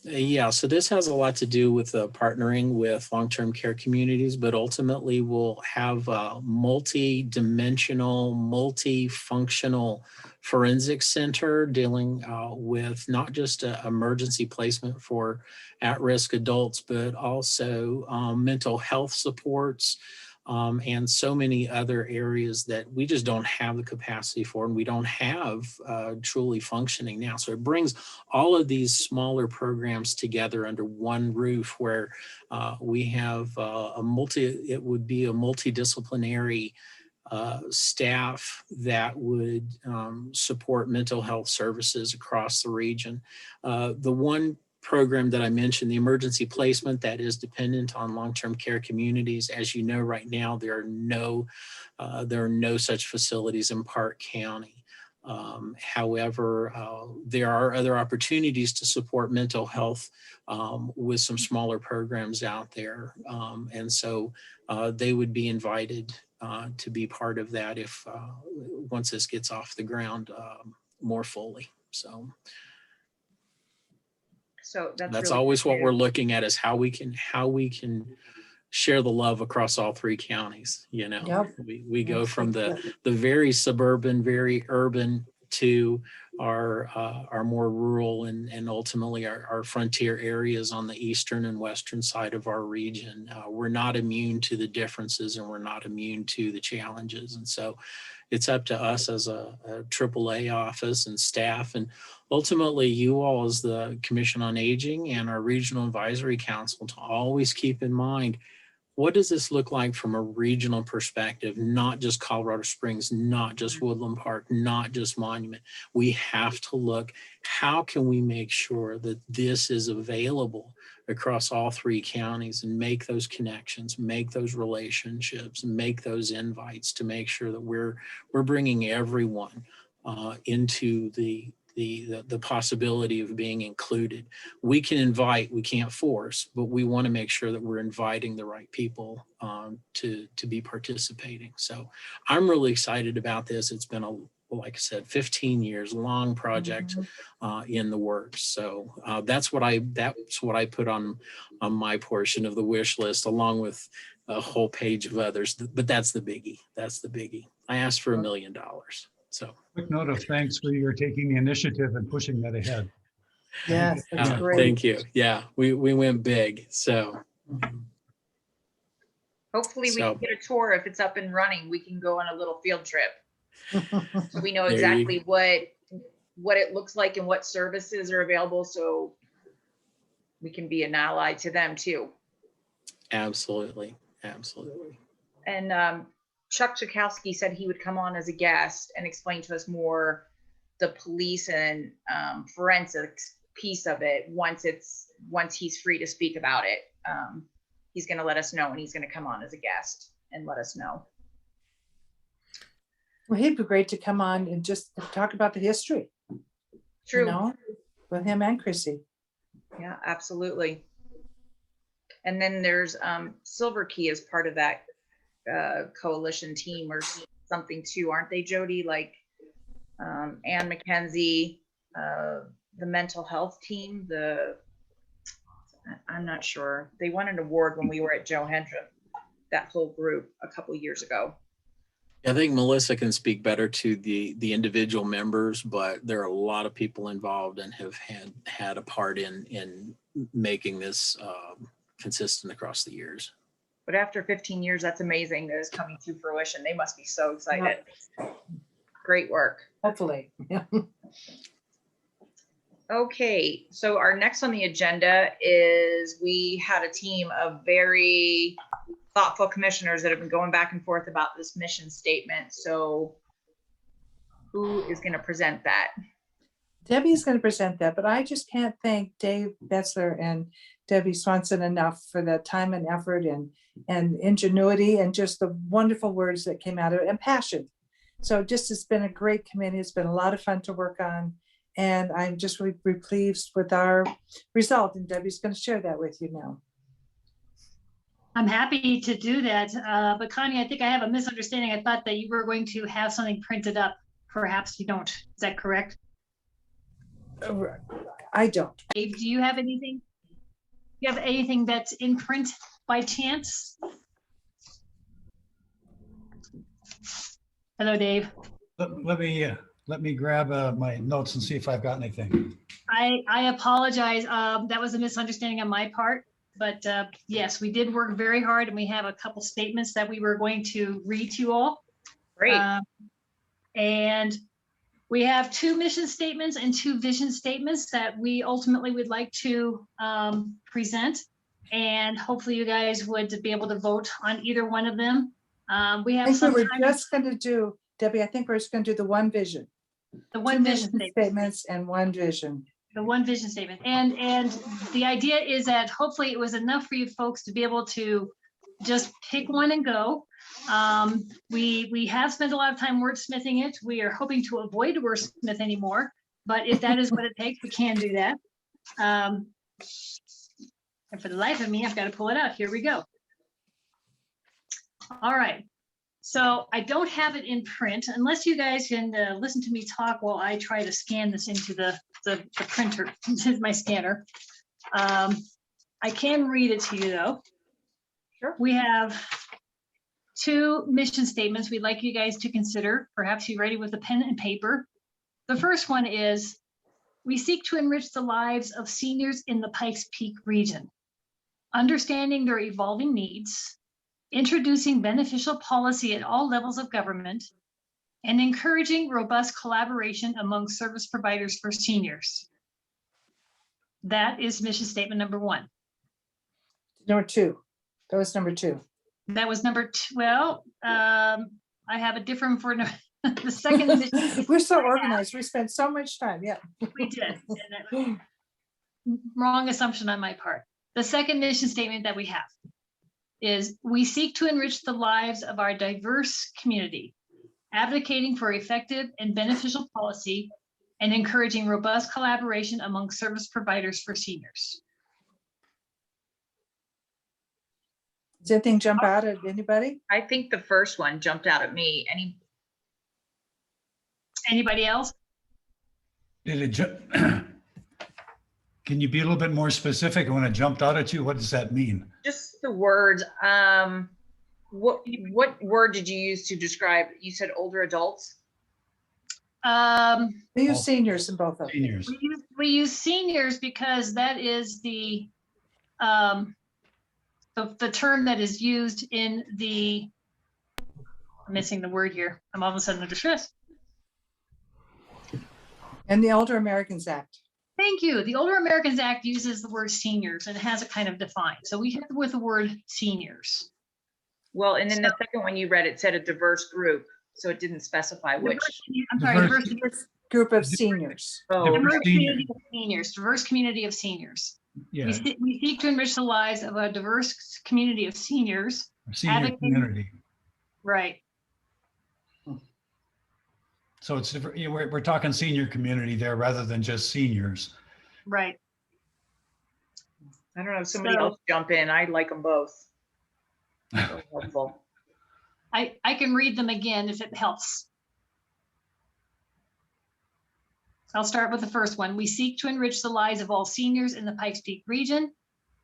Yeah, so this has a lot to do with partnering with long-term care communities, but ultimately we'll have a multi-dimensional, multifunctional forensic center dealing with not just emergency placement for at-risk adults, but also mental health supports, and so many other areas that we just don't have the capacity for, and we don't have truly functioning now. So it brings all of these smaller programs together under one roof, where we have it would be a multidisciplinary staff that would support mental health services across the region. The one program that I mentioned, the emergency placement, that is dependent on long-term care communities. As you know, right now, there are no such facilities in Park County. However, there are other opportunities to support mental health with some smaller programs out there. And so they would be invited to be part of that if once this gets off the ground more fully. So that's really always what good. we're looking at, is how we can share the love across all three counties. You know, Yep. we go from the very suburban, very urban to our more rural and ultimately our frontier areas on the eastern and western side of our region. We're not immune to the differences, and we're not immune to the challenges. And so it's up to us as a AAA office and staff, and ultimately you all as the Commission on Aging and our Regional Advisory Council, to always keep in mind, what does this look like from a regional perspective, not just Colorado Springs, not just Woodland Park, not just Monument. We have to look, how can we make sure that this is available across all three counties, and make those connections, make those relationships, make those invites to make sure that we're bringing everyone into the possibility of being included. We can invite, we can't force, but we want to make sure that we're inviting the right people to be participating. So I'm really excited about this. It's been like I said, 15 years long project in the works. So that's what I put on my portion of the wish list, along with a whole page of others. But that's the biggie. That's the biggie. I asked for $1 million. So Quick note of thanks for your taking the initiative and pushing that ahead. Yes, that's great. thank you. Yeah, we went big. So Hopefully we can get a tour. If it's up and running, we can go on a little field trip. So we know There you exactly what it looks like and what services are available, so we can be an ally to them too. Absolutely. And Chuck Chakowski said he would come on as a guest and explain to us more the police and forensics piece of it once he's free to speak about it. He's going to let us know, and he's going to come on as a guest and let us know. Well, he'd be great to come on and just talk about the history. True. You know, with him and Chrissy. Yeah, absolutely. And then there's Silver Key as part of that coalition team or something too, aren't they, Jody? Like Ann McKenzie, the mental health team, I'm not sure. They won an award when we were at Joe Hendrum, that whole group a couple of years ago. I think Melissa can speak better to the individual members, but there are a lot of people involved and have had a part in making this consistent across the years. But after 15 years, that's amazing that it's coming to fruition. They must be so excited. Yeah. Great work. Hopefully. Yeah. Okay, so our next on the agenda is we had a team of very thoughtful commissioners that have been going back and forth about this mission statement. So who is going to present that? Debbie is going to present that, but I just can't thank Dave Betzler and Debbie Swanson enough for the time and effort and ingenuity and just the wonderful words that came out of it, and passion. So just, it's been a great committee. It's been a lot of fun to work on, and I'm just really pleased with our result, and Debbie's going to share that with you now. I'm happy to do that. But Connie, I think I have a misunderstanding. I thought that you were going to have something printed up. Perhaps you don't. Is that correct? I don't. Dave, do you have anything? You have anything that's in print by chance? Hello, Dave. Let me grab my notes and see if I've got anything. I apologize. That was a misunderstanding on my part. But yes, we did work very hard, and we have a couple statements that we were going to read to you all. Great. And we have 2 mission statements and 2 vision statements that we ultimately would like to present. And hopefully you guys would be able to vote on either one of them. We have some we're time. just going to do, Debbie, I think we're just going to do the one vision. The one vision statement. Statements and one vision. The one vision statement. And the idea is that hopefully it was enough for you folks to be able to just pick one and go. We have spent a lot of time wordsmithing it. We are hoping to avoid wordsmith anymore, but if that is what it takes, we can do that. And for the life of me, I've got to pull it out. Here we go. All right. So I don't have it in print unless you guys can listen to me talk while I try to scan this into the printer. This is my scanner. I can read it to you though. Sure. We have 2 mission statements we'd like you guys to consider. Perhaps you're ready with a pen and paper. The first one is, we seek to enrich the lives of seniors in the Pikes Peak region, understanding their evolving needs, introducing beneficial policy at all levels of government, and encouraging robust collaboration among service providers for seniors. That is mission statement number 1. Number 2. That was number 2. That was number 2. Well, I have a different for the second mission. We're so organized. We spent so much time. Yeah. We did. And that was wrong assumption on my part. The second mission statement that we have is, we seek to enrich the lives of our diverse community, advocating for effective and beneficial policy and encouraging robust collaboration among service providers for seniors. Does anything jump out at anybody? I think the first one jumped out at me. Anybody else? Did it can you be a little bit more specific? When it jumped out at you, what does that mean? Just the words. What word did you use to describe? You said older adults. We use seniors in both of them. Seniors. We use seniors because that is the term that is used in the, I'm missing the word here. I'm all of a sudden under stress. And the Older Americans Act. Thank you. The Older Americans Act uses the word seniors and has it kind of defined. So we have with the word seniors. Well, and then the second one you read, it said a diverse group. So it didn't specify which. I'm sorry, diverse Group of seniors. Oh, diverse community of seniors. Diverse community of seniors. Yeah, We seek to enrich the lives of a diverse community of seniors. senior advocating- community. Right. So it's different. We're talking senior community there rather than just seniors. Right. I don't know if somebody else jump in. I like them both. So helpful. I can read them again if it helps. I'll start with the first one. We seek to enrich the lives of all seniors in the Pikes Peak region,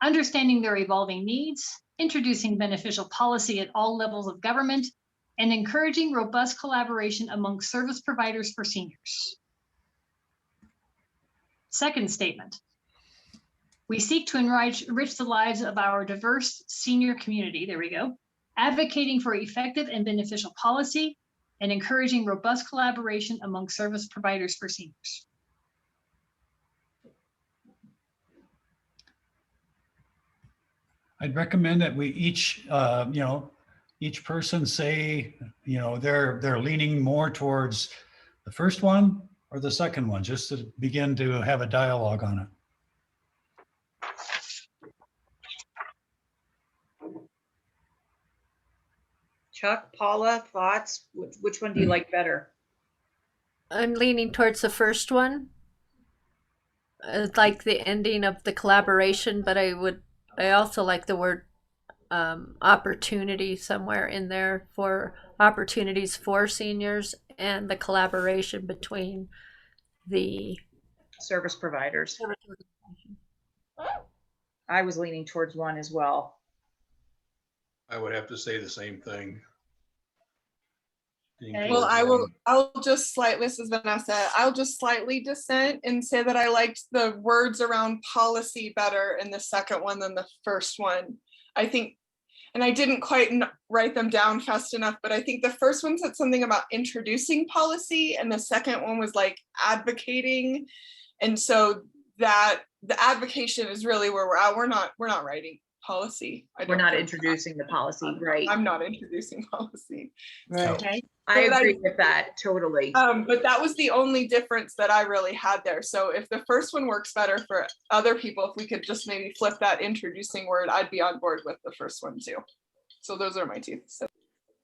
understanding their evolving needs, introducing beneficial policy at all levels of government, and encouraging robust collaboration among service providers for seniors. Second statement. We seek to enrich the lives of our diverse senior community, there we go, advocating for effective and beneficial policy and encouraging robust collaboration among service providers for seniors. I'd recommend that we each, each person say, they're leaning more towards the first one or the second one, just to begin to have a dialogue on it. Chuck, Paula, thoughts? Which one do you like better? I'm leaning towards the first one. I like the ending of the collaboration, but I also like the word opportunity somewhere in there for opportunities for seniors and the collaboration between the Service providers. I was leaning towards one as well. I would have to say the same thing. Okay. Well, I'll just slightly, this is Vanessa, I'll just slightly dissent and say that I liked the words around policy better in the second one than the first one. I think, and I didn't quite write them down fast enough, but I think the first one said something about introducing policy and the second one was like advocating. And so that the advocation is really where we're at. We're not writing policy. We're not introducing the policy, right? I'm not introducing policy. Right. Okay, I But agree with that, totally. But that was the only difference that I really had there. So if the first one works better for other people, if we could just maybe flip that introducing word, I'd be on board with the first one too. So those are my two. So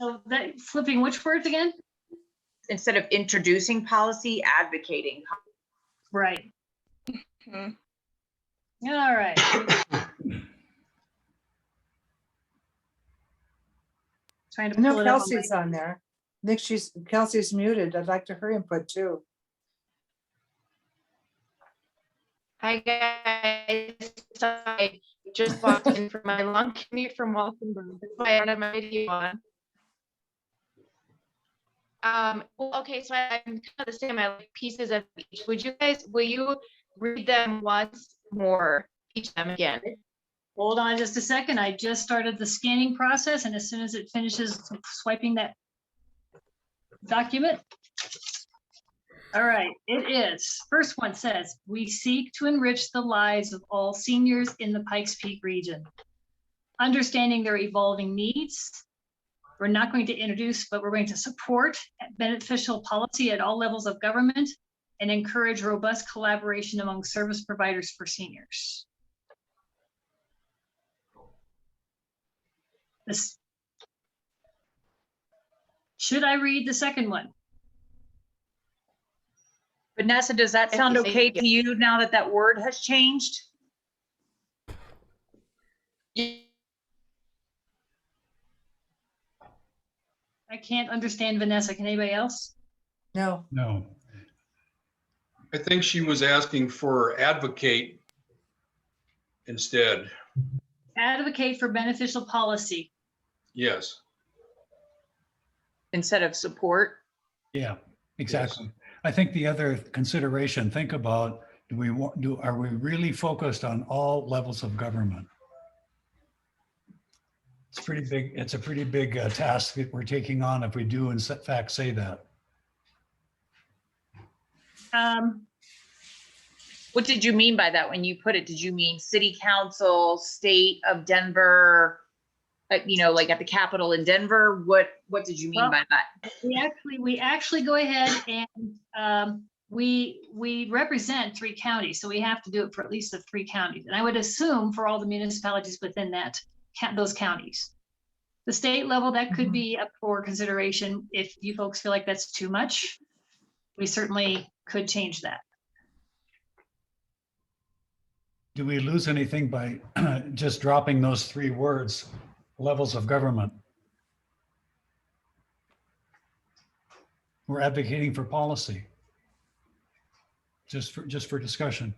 so that flipping which words again? Instead of introducing policy, advocating. Right. Mhm. All right. Trying to I know pull it up. Kelsey's on there. I think Kelsey's muted. I'd like to her input too. Hi guys, I just walked in from my long commute from Walsenburg. That's why I don't have my video on. Well, okay, so I'm kind of the same. I like pieces of each. Will you read them once more, each them again? Hold on just a second. I just started the scanning process, and as soon as it finishes swiping that document. All right, it is. First one says, we seek to enrich the lives of all seniors in the Pikes Peak region. Understanding their evolving needs, we're not going to introduce, but we're going to support beneficial policy at all levels of government and encourage robust collaboration among service providers for seniors. This. Should I read the second one? Vanessa, does that sound okay to you now that that word has changed? I can't understand Vanessa. Can anybody else? No. No. I think she was asking for advocate instead. Advocate for beneficial policy. Yes. Instead of support? Yeah, exactly. I think the other consideration, think about, are we really focused on all levels of government? It's pretty big. It's a pretty big task that we're taking on if we do in fact say that. What did you mean by that when you put it? Did you mean city council, state of Denver, like at the Capitol in Denver? What did you mean by that? We actually go ahead and we represent 3 counties, so we have to do it for at least the 3 counties. And I would assume for all the municipalities within those counties. The state level, that could be up for consideration. If you folks feel like that's too much, we certainly could change that. Do we lose anything by just dropping those 3 words, levels of government? We're advocating for policy. Just for discussion.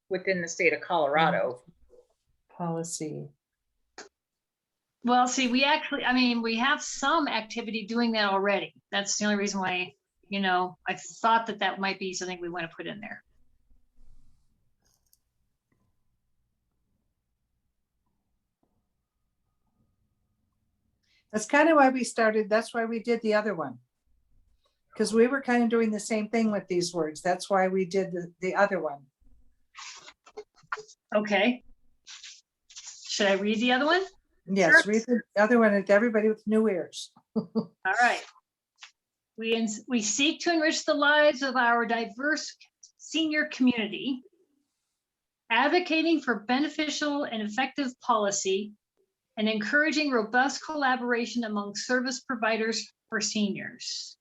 Within the state of Colorado. Policy. Well, see, we have some activity doing that already. That's the only reason why, I thought that might be something we want to put in there. That's kind of why we started. That's why we did the other one. Because we were kind of doing the same thing with these words. That's why we did the other one. Okay. Should I read the other one? Yes, Sure. read the other one to everybody with new ears. All right. We seek to enrich the lives of our diverse senior community, advocating for beneficial and effective policy, and encouraging robust collaboration among service providers for seniors.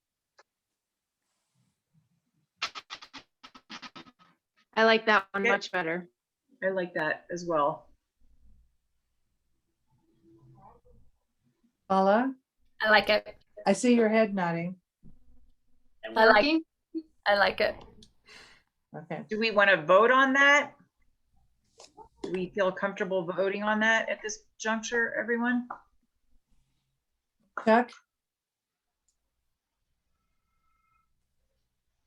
I like that one much better. I like that as well. Paula, I like it. I see your head nodding. I like- Working? I like it. Okay. Do we want to vote on that? Do we feel comfortable voting on that at this juncture, everyone? Chuck?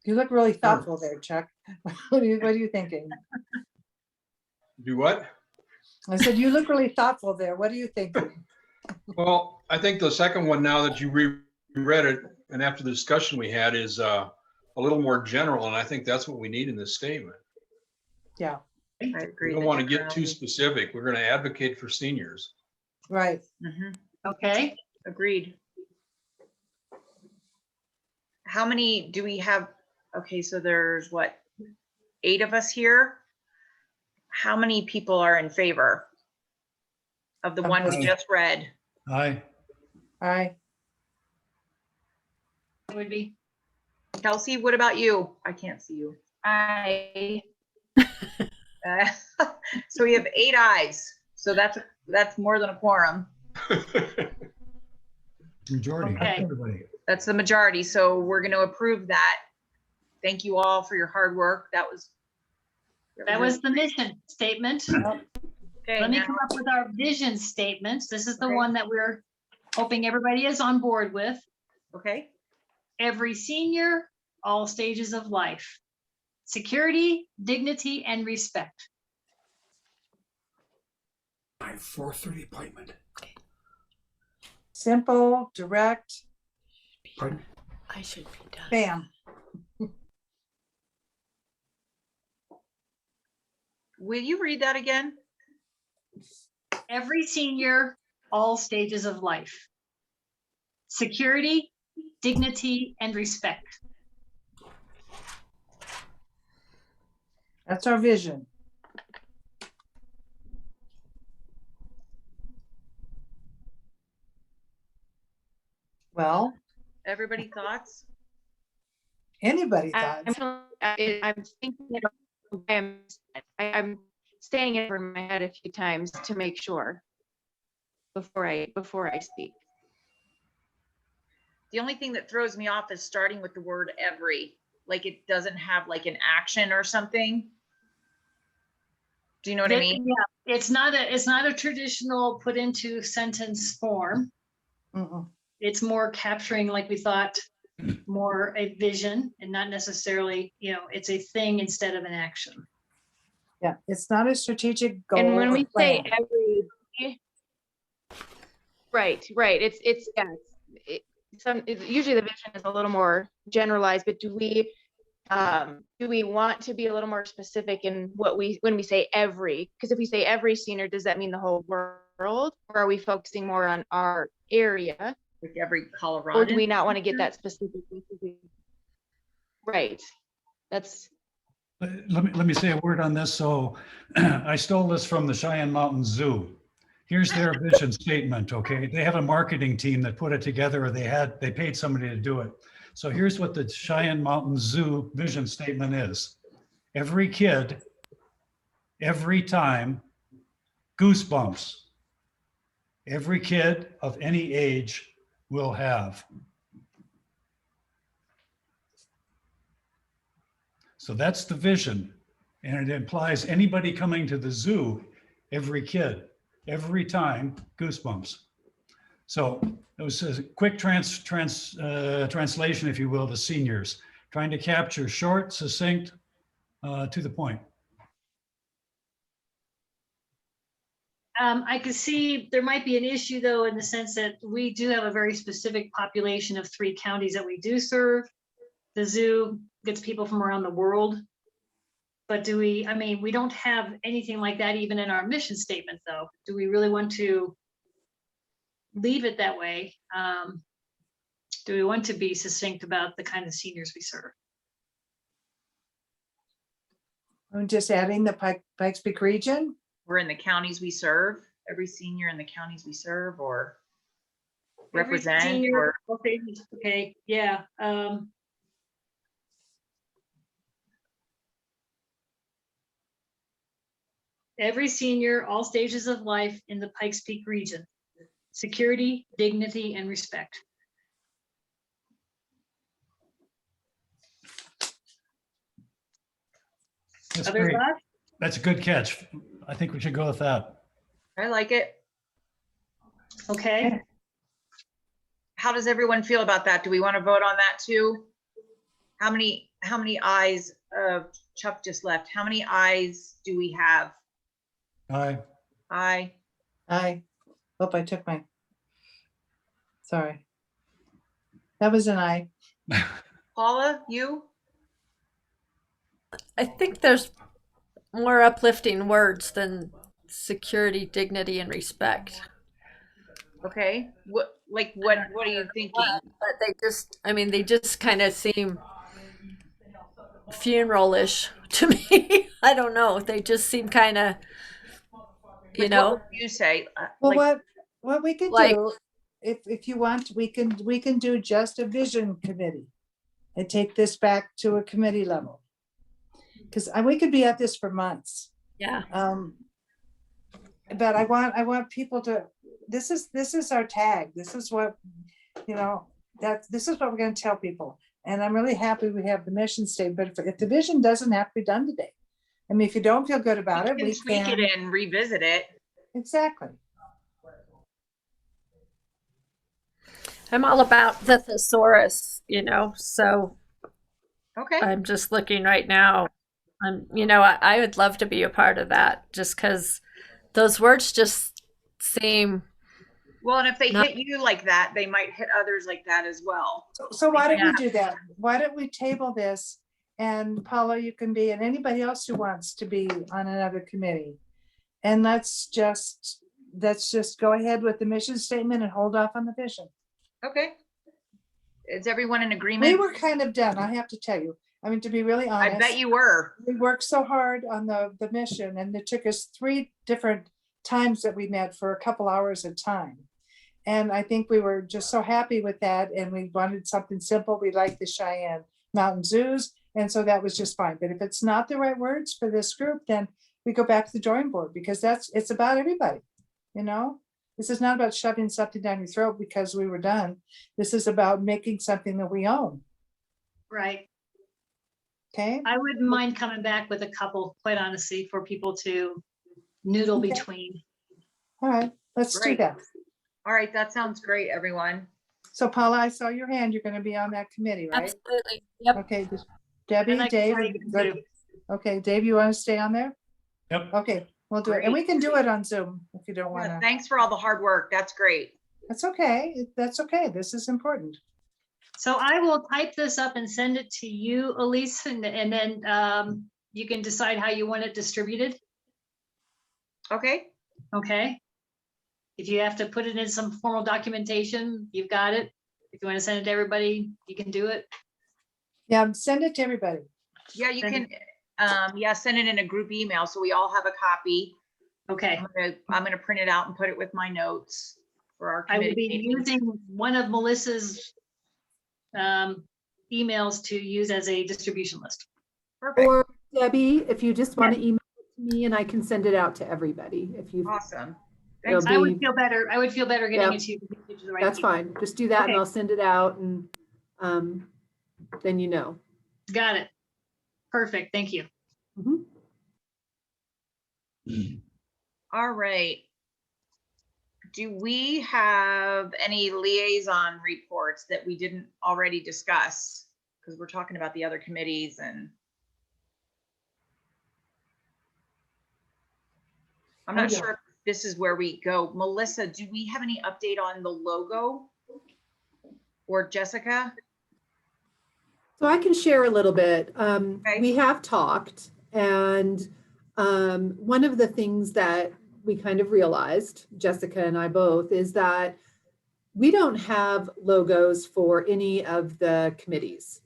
You look really thoughtful there, Chuck. What are you thinking? Do what? I said, you look really thoughtful there. What are you thinking? Well, I think the second one, now that you reread it and after the discussion we had, is a little more general. And I think that's what we need in this statement. Yeah. I We agree. don't want to get too specific. We're going to advocate for seniors. Right. Okay, Agreed. How many do we have? Okay, so there's what, 8 of us here? How many people are in favor of the one we just read? Aye. Aye. it would be, Kelsey, what about you? I can't see you. I, Uh, So we have 8 ayes. So that's more than a quorum. Majority, Okay. everybody. That's the majority. So we're going to approve that. Thank you all for your hard work. That was the mission statement. okay. Let me Now, come up with our vision statements. This is the Okay. one that we're hoping everybody is on board with. okay. Every senior, all stages of life. Security, dignity, and respect. My 4:30 appointment. Simple, direct, Pardon? I should be done. bam. Will you read that again? Every senior, all stages of life. Security, dignity, and respect. That's our vision. Well, Everybody thoughts? anybody I'm, thoughts? I'm thinking, I'm staying it in my head a few times to make sure before I speak. The only thing that throws me off is starting with the word every, like it doesn't have like an action or something. Do you know what I mean? Yeah, it's not a traditional put into sentence form. Mm-mm. It's more capturing, like we thought, more a vision and not necessarily, it's a thing instead of an action. Yeah, it's not a strategic goal. And when or we say plan. every, right, it's yeah, usually the vision is a little more generalized, but do we want to be a little more specific in when we say every? Because if we say every senior, does that mean the whole world, or are we focusing more on our area? Like every Colorado. Or do we not want to get that specific? Right. That's Let me say a word on this. So I stole this from the Cheyenne Mountain Zoo. Here's their vision statement, okay? They have a marketing team that put it together, or they paid somebody to do it. So here's what the Cheyenne Mountain Zoo vision statement is. Every kid, every time, goosebumps. Every kid of any age will have. So that's the vision. And it implies anybody coming to the zoo, every kid, every time, goosebumps. So it was a quick translation, if you will, to seniors, trying to capture short, succinct, to the point. I could see there might be an issue though, in the sense that we do have a very specific population of 3 counties that we do serve. The zoo gets people from around the world. But we don't have anything like that even in our mission statement though. Do we really want to leave it that way? Do we want to be succinct about the kind of seniors we serve? I'm just adding the Pikes Peak region. We're in the counties we serve, every senior in the counties we serve or represent. Every senior, or okay, yeah. Every senior, all stages of life in the Pikes Peak region. Security, dignity, and respect. That's Other great. thoughts? That's a good catch. I think we should go with that. I like it. Okay. How does everyone feel about that? Do we want to vote on that too? How many ayes? Chuck just left. How many ayes do we have? Aye. Aye. I hope I took my. Sorry. That was an I. Paula, you? I think there's more uplifting words than security, dignity, and respect. Okay, what are you thinking? But they just kind of seem funeral-ish to me. I don't know. They just seem kind of, you Like, know, what would you say? Well, Like, what we can Like- do, if you want, we can do just a vision committee and take this back to a committee level. Because we could be at this for months. yeah. But I want people to, this is our tag. This is what, this is what we're gonna tell people. And I'm really happy we have the mission statement, but if the vision doesn't have to be done today. I mean, if you don't feel good about it, we we can tweak can. it and revisit it. Exactly. I'm all about the thesaurus, so Okay, I'm just looking right now. I would love to be a part of that just because those words just seem, well, and if they Not- hit you like that, they might hit others like that as well. So why don't we Yeah. do that? Why don't we table this? And Paula, you can be, and anybody else who wants to be on another committee. And let's just go ahead with the mission statement and hold off on the vision. Okay. Is everyone in We agreement? were kind of done, I have to tell you. I mean, to be really honest. I bet you were. We worked so hard on the mission, and it took us 3 different times that we met for a couple hours at a time. And I think we were just so happy with that, and we wanted something simple. We liked the Cheyenne Mountain Zoos, and so that was just fine. But if it's not the right words for this group, then we go back to the drawing board, because it's about everybody, This is not about shoving something down your throat because we were done. This is about making something that we own, Right. okay? I wouldn't mind coming back with a couple, quite honestly, for people to noodle Okay. between. All right, let's do Great. that. All right, that sounds great, everyone. So Paula, I saw your hand. You're going to be on that committee, right? absolutely. Yep. Okay, Debbie, And I can Dave. try you good. too. Okay, Dave, you want to stay on there? Yep. Okay, we'll do it. And we can do it on Zoom if you don't want Yeah, to. thanks for all the hard work. That's great. That's okay. That's okay. This is important. So I will type this up and send it to you, Elise, and then you can decide how you want it distributed. Okay, Okay. If you have to put it in some formal documentation, you've got it. If you want to send it to everybody, you can do it. Yeah, send it to everybody. yeah, you Send can, send it in a group email so we all have a copy. Okay. I'm gonna print it out and put it with my notes for our I will committee be meeting. using one of Melissa's emails to use as a distribution list. Perfect, Or Debbie, if you just want to email it to me and I can send it out to everybody. If you, awesome. It'll Thanks. I would be- feel better. I would feel better getting Yep. it to you. To the right that's people. fine. Just do that and Okay. I'll send it out and then you know. Got it. Perfect. Thank you. Mhm. All right. Do we have any liaison reports that we didn't already discuss? Because we're talking about the other committees and I'm not sure if this is where we go. Melissa, do we have any update on the logo? Or Jessica? So I can share a little bit. Okay. We have talked, and one of the things that we kind of realized, Jessica and I both, is that we don't have logos for any of the committees.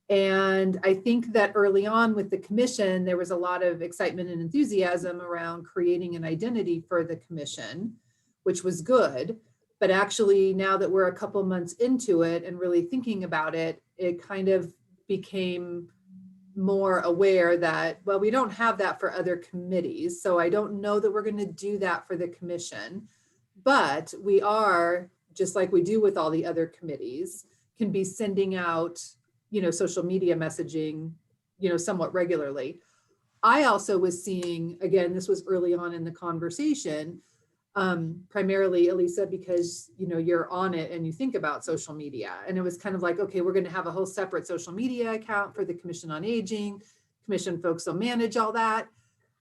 And I think that early on with the commission, there was a lot of excitement and enthusiasm around creating an identity for the commission, which was good. But actually, now that we're a couple months into it and really thinking about it, it kind of became more aware that, well, we don't have that for other committees. So I don't know that we're going to do that for the commission. But we are, just like we do with all the other committees, can be sending out, social media messaging, somewhat regularly. I also was seeing, again, this was early on in the conversation, primarily, Elisa, because, you're on it and you think about social media. And it was kind of like, okay, we're going to have a whole separate social media account for the Commission on Aging. Commission folks will manage all that.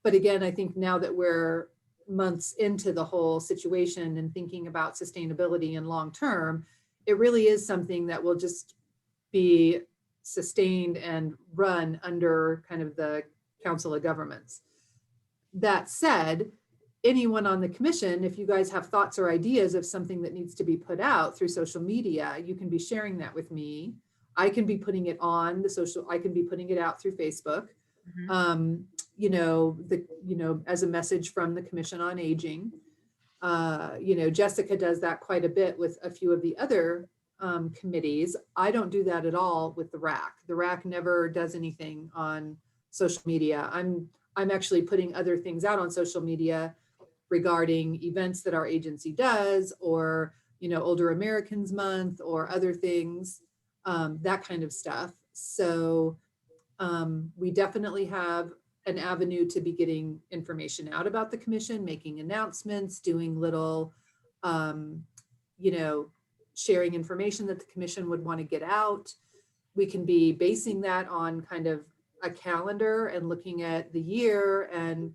But again, I think now that we're months into the whole situation and thinking about sustainability and long-term, it really is something that will just be sustained and run under kind of the Council of Governments. That said, anyone on the commission, if you guys have thoughts or ideas of something that needs to be put out through social media, you can be sharing that with me. I can be putting it on the social, I can be putting it out through Facebook. Mhm. As a message from the Commission on Aging. Jessica does that quite a bit with a few of the other committees. I don't do that at all with the RAC. The RAC never does anything on social media. I'm actually putting other things out on social media regarding events that our agency does, or Older Americans Month, or other things, that kind of stuff. So we definitely have an avenue to be getting information out about the commission, making announcements, doing little, sharing information that the commission would want to get out. We can be basing that on kind of a calendar and looking at the year and,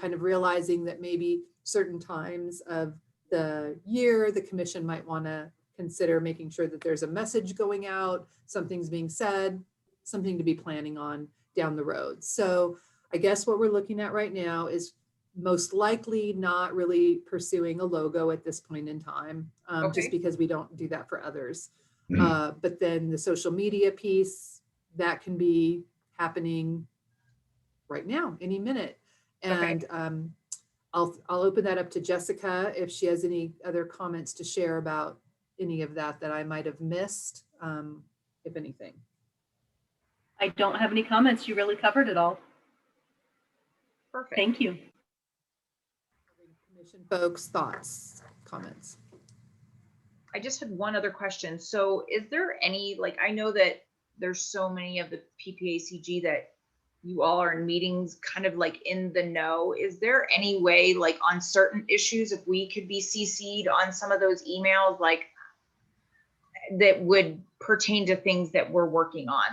kind of realizing that maybe certain times of the year, the commission might want to consider making sure that there's a message going out, something's being said, something to be planning on down the road. So I guess what we're looking at right now is most likely not really pursuing a logo at this point in time, just because we don't do that for others. But then the social media piece, that can be happening right now, any minute. And I'll open that up to Jessica if she has any other comments to share about any of that I might have missed, if anything. I don't have any comments. You really covered it all. Perfect. Thank you. Commission folks, thoughts, comments? I just had one other question. So is there any, I know that there's so many of the Ppacg that you all are in meetings kind of in the know. Is there any way on certain issues, if we could be CC'd on some of those emails, that would pertain to things that we're working on?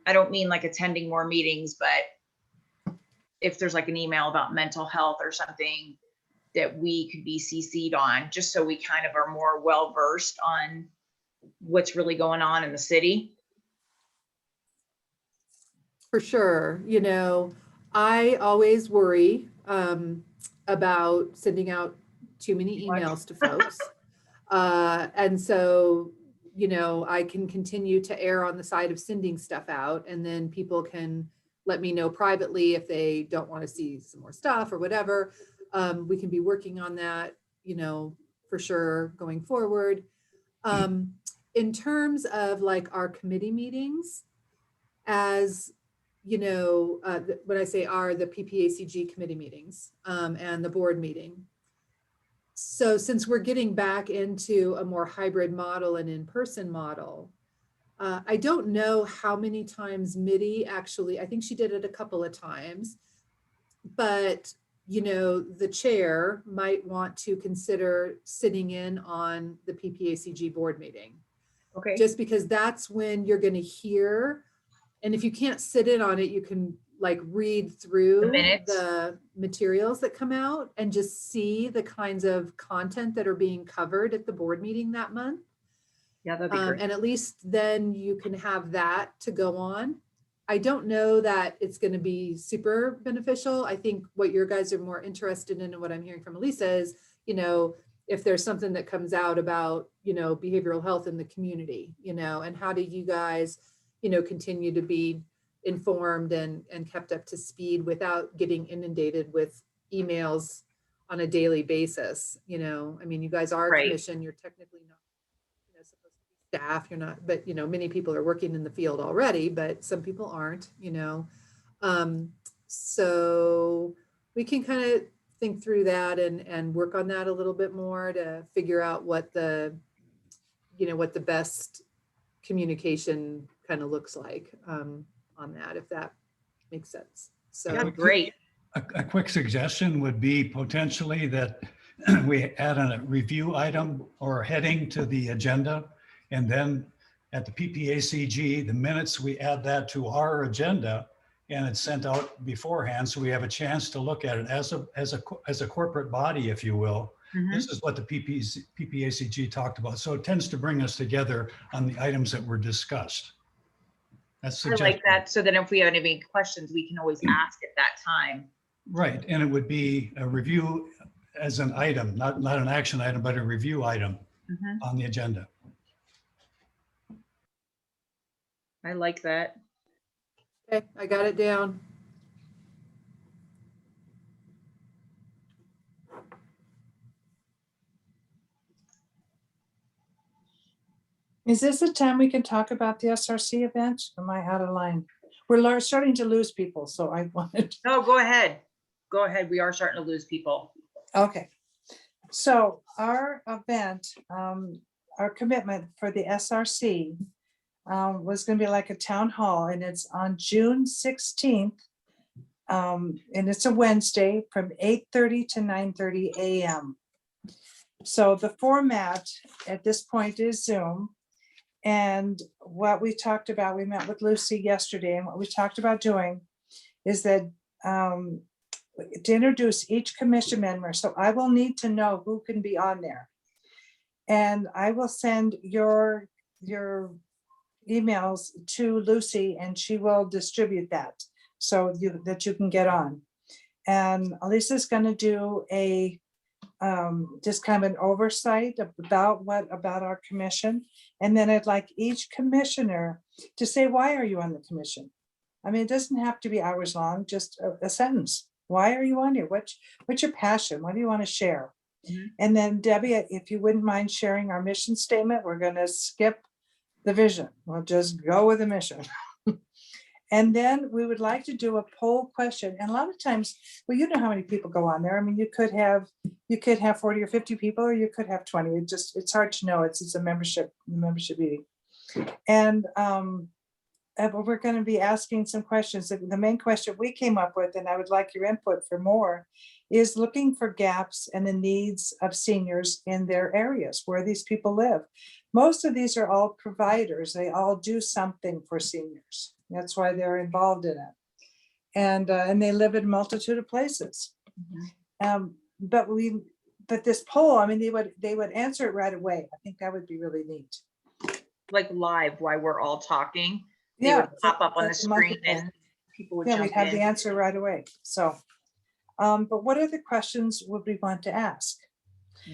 I don't mean attending more meetings, but if there's an email about mental health or something that we could be CC'd on, just so we kind of are more well-versed on what's really going on in the city. For sure. I always worry about sending out too many emails to folks. And so, I can continue to err on the side of sending stuff out, and then people can let me know privately if they don't want to see some more stuff or whatever. We can be working on that, for sure going forward. In terms of our committee meetings, as when I say are the Ppacg committee meetings and the board meeting. So since we're getting back into a more hybrid model and in-person model, I don't know how many times Mitty actually, I think she did it a couple of times, but the chair might want to consider sitting in on the Ppacg board meeting. Okay. Just because that's when you're going to hear, and if you can't sit in on it, you can read through the materials that come out and just see the kinds of content that are being covered at the board meeting that month. Yeah, that'd be great. And at least then you can have that to go on. I don't know that it's going to be super beneficial. I think what your guys are more interested in and what I'm hearing from Elisa is, if there's something that comes out about, behavioral health in the community, and how do you guys, continue to be informed and kept up to speed without getting inundated with emails on a daily basis. You guys are a commission, you're technically not supposed to be staff, you're not, but many people are working in the field already, but some people aren't, so we can kind of think through that and work on that a little bit more to figure out what the best communication kind of looks like on that, if that makes sense. So yeah, great. A quick suggestion would be potentially that we add a review item or heading to the agenda, and then at the Ppacg, the minutes, we add that to our agenda and it's sent out beforehand, so we have a chance to look at it as a corporate body, if you will. Mm-hmm. This is what the Ppacg talked about. So it tends to bring us together on the items that were discussed. That's I like that, so that if we have any questions, we can always ask at that time. Right, and it would be a review as an item, not an action item, but a review item Mhm. on the agenda. I like that. Okay, I got it down. Is this the time we can talk about the SRC event? Am I out of line? We're starting to lose people, so I wanted, No, go ahead. Go ahead. We are starting to lose people. okay. So our event, our commitment for the SRC was gonna be like a town hall, and it's on June 16th. And it's a Wednesday from 8:30 to 9:30 a.m. So the format at this point is Zoom. And what we talked about, we met with Lucy yesterday, and what we talked about doing is that to introduce each commission member. So I will need to know who can be on there. And I will send your emails to Lucy, and she will distribute that so that you can get on. And Elisa's gonna do a just kind of an oversight about our commission. And then I'd like each commissioner to say, why are you on the commission? I mean, it doesn't have to be hours long, just a sentence. Why are you on here? What's your passion? What do you want to share? Mhm. And then Debbie, if you wouldn't mind sharing our mission statement, we're gonna skip the vision. We'll just go with the mission. And then we would like to do a poll question. And a lot of times, well, you know how many people go on there. I mean, you could have 40 or 50 people, or you could have 20. It's hard to know. It's a membership meeting. And we're going to be asking some questions. The main question we came up with, and I would like your input for more, is looking for gaps and the needs of seniors in their areas where these people live. Most of these are all providers. They all do something for seniors. That's why they're involved in it. And they live in a multitude of places. But this poll, I mean, they would answer it right away. I think that would be really neat. Like live while we're all talking. They Yeah, would pop up on the like screen multiple. and people would Yeah, jump we'd have the in. answer right away. So, but what other questions would we want to ask?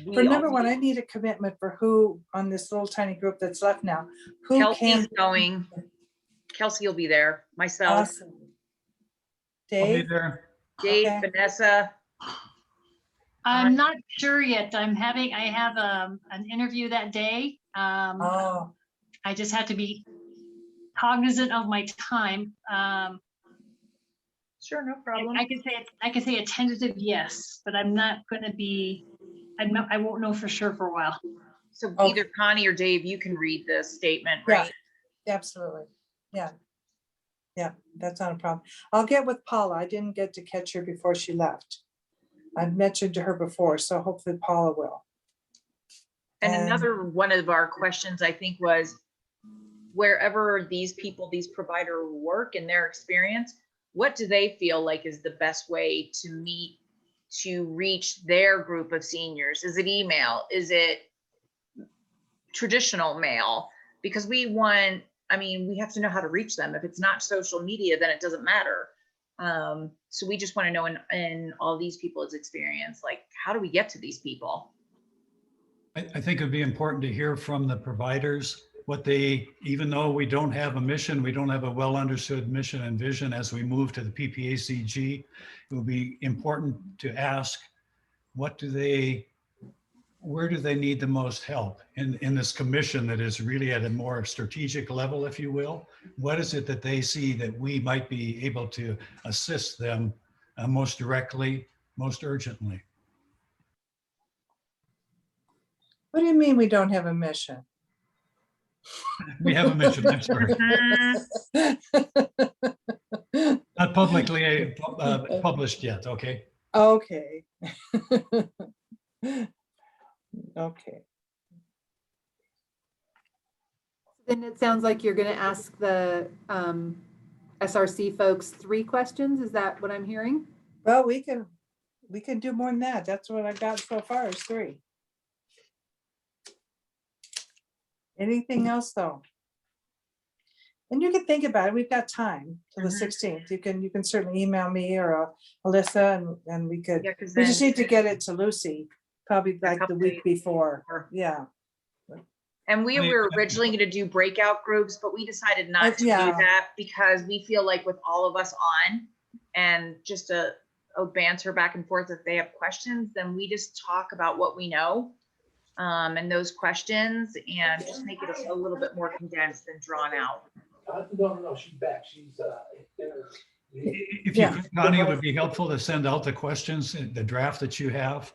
We For number also- one, I need a commitment for who on this little tiny group that's left now. Who Kelsey's can? going. Kelsey will be there. Myself, Awesome. I'll be Dave, there. Dave, Okay. Vanessa. I'm not sure yet. I have an interview that day. oh, I just have to be cognizant of my time. Sure, no problem. I can say a tentative yes, but I'm not gonna be, I won't know for sure for a while. So Okay. either Connie or Dave, you can read the statement, Yeah. right? absolutely. Yeah. Yeah, that's not a problem. I'll get with Paula. I didn't get to catch her before she left. I've mentioned to her before, so hopefully Paula will. And And- another one of our questions, I think, was wherever these people, these provider work in their experience, what do they feel like is the best way to reach their group of seniors? Is it email? Is it traditional mail? Because we have to know how to reach them. If it's not social media, then it doesn't matter. So we just want to know in all these people's experience, like, how do we get to these people? I think it'd be important to hear from the providers what they, even though we don't have a mission, we don't have a well understood mission and vision as we move to the Ppacg, it will be important to ask, where do they need the most help in this commission that is really at a more strategic level, if you will? What is it that they see that we might be able to assist them most directly, most urgently? What do you mean we don't have a mission? We have a mission, I'm sorry. Not publicly published yet, okay? Okay. Okay. Then it sounds like you're going to ask the SRC folks 3 questions. Is that what I'm hearing? Well, we can do more than that. That's what I got so far is 3. Anything else though? And you can think about it. We've got time till the 16th. You can certainly email me or Alyssa and we could, Yeah, because we just then, need to get it to Lucy, probably like the couple week days before. before. Yeah. and we I mean, were originally going to do breakout groups, but we decided not to do yeah. that because we feel like with all of us on and just a banter back and forth, if they have questions, then we just talk about what we know and those questions and just make it a little bit more condensed and drawn out. No, she's back. She's If you could, Connie, it would be helpful to send out the questions, the draft that you have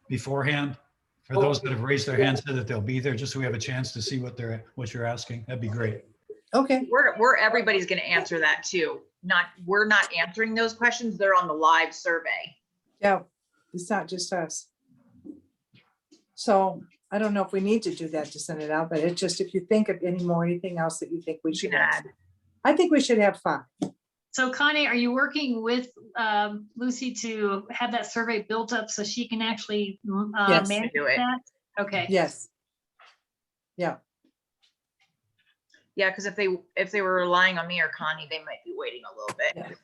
beforehand. For those that have raised their hands, so that they'll be there, just so we have a chance to see what you're asking. That'd be great. Okay. We're everybody's going to answer that too. We're not answering those questions. They're on the live survey. Yeah, it's not just us. So I don't know if we need to do that to send it out, but it's just, if you think of anything else that you think we should add. I think we should have 5. So Connie, are you working with Lucy to have that survey built up so she can actually Yes. manage Do it. that? Okay. Yes. Yeah. Yeah, because if they were relying on me or Connie, they might be waiting a little bit.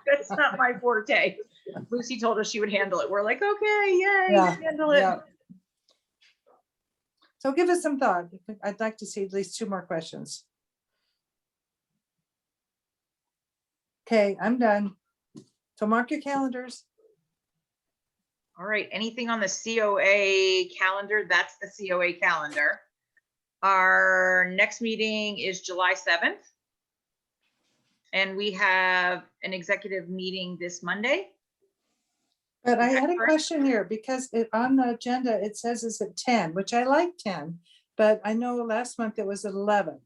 That's not my forte. Lucy told us she would handle it. We're like, okay, yay, Yeah, handle it. yeah. So give us some thought. I'd like to see at least 2 more questions. Okay, I'm done. So mark your calendars. All right, anything on the COA calendar? That's the COA calendar. Our next meeting is July 7th. And we have an executive meeting this Monday. But I Is that had a correct? question here because on the agenda, it says it's at 10, which I like 10, but I know last month it was at 11.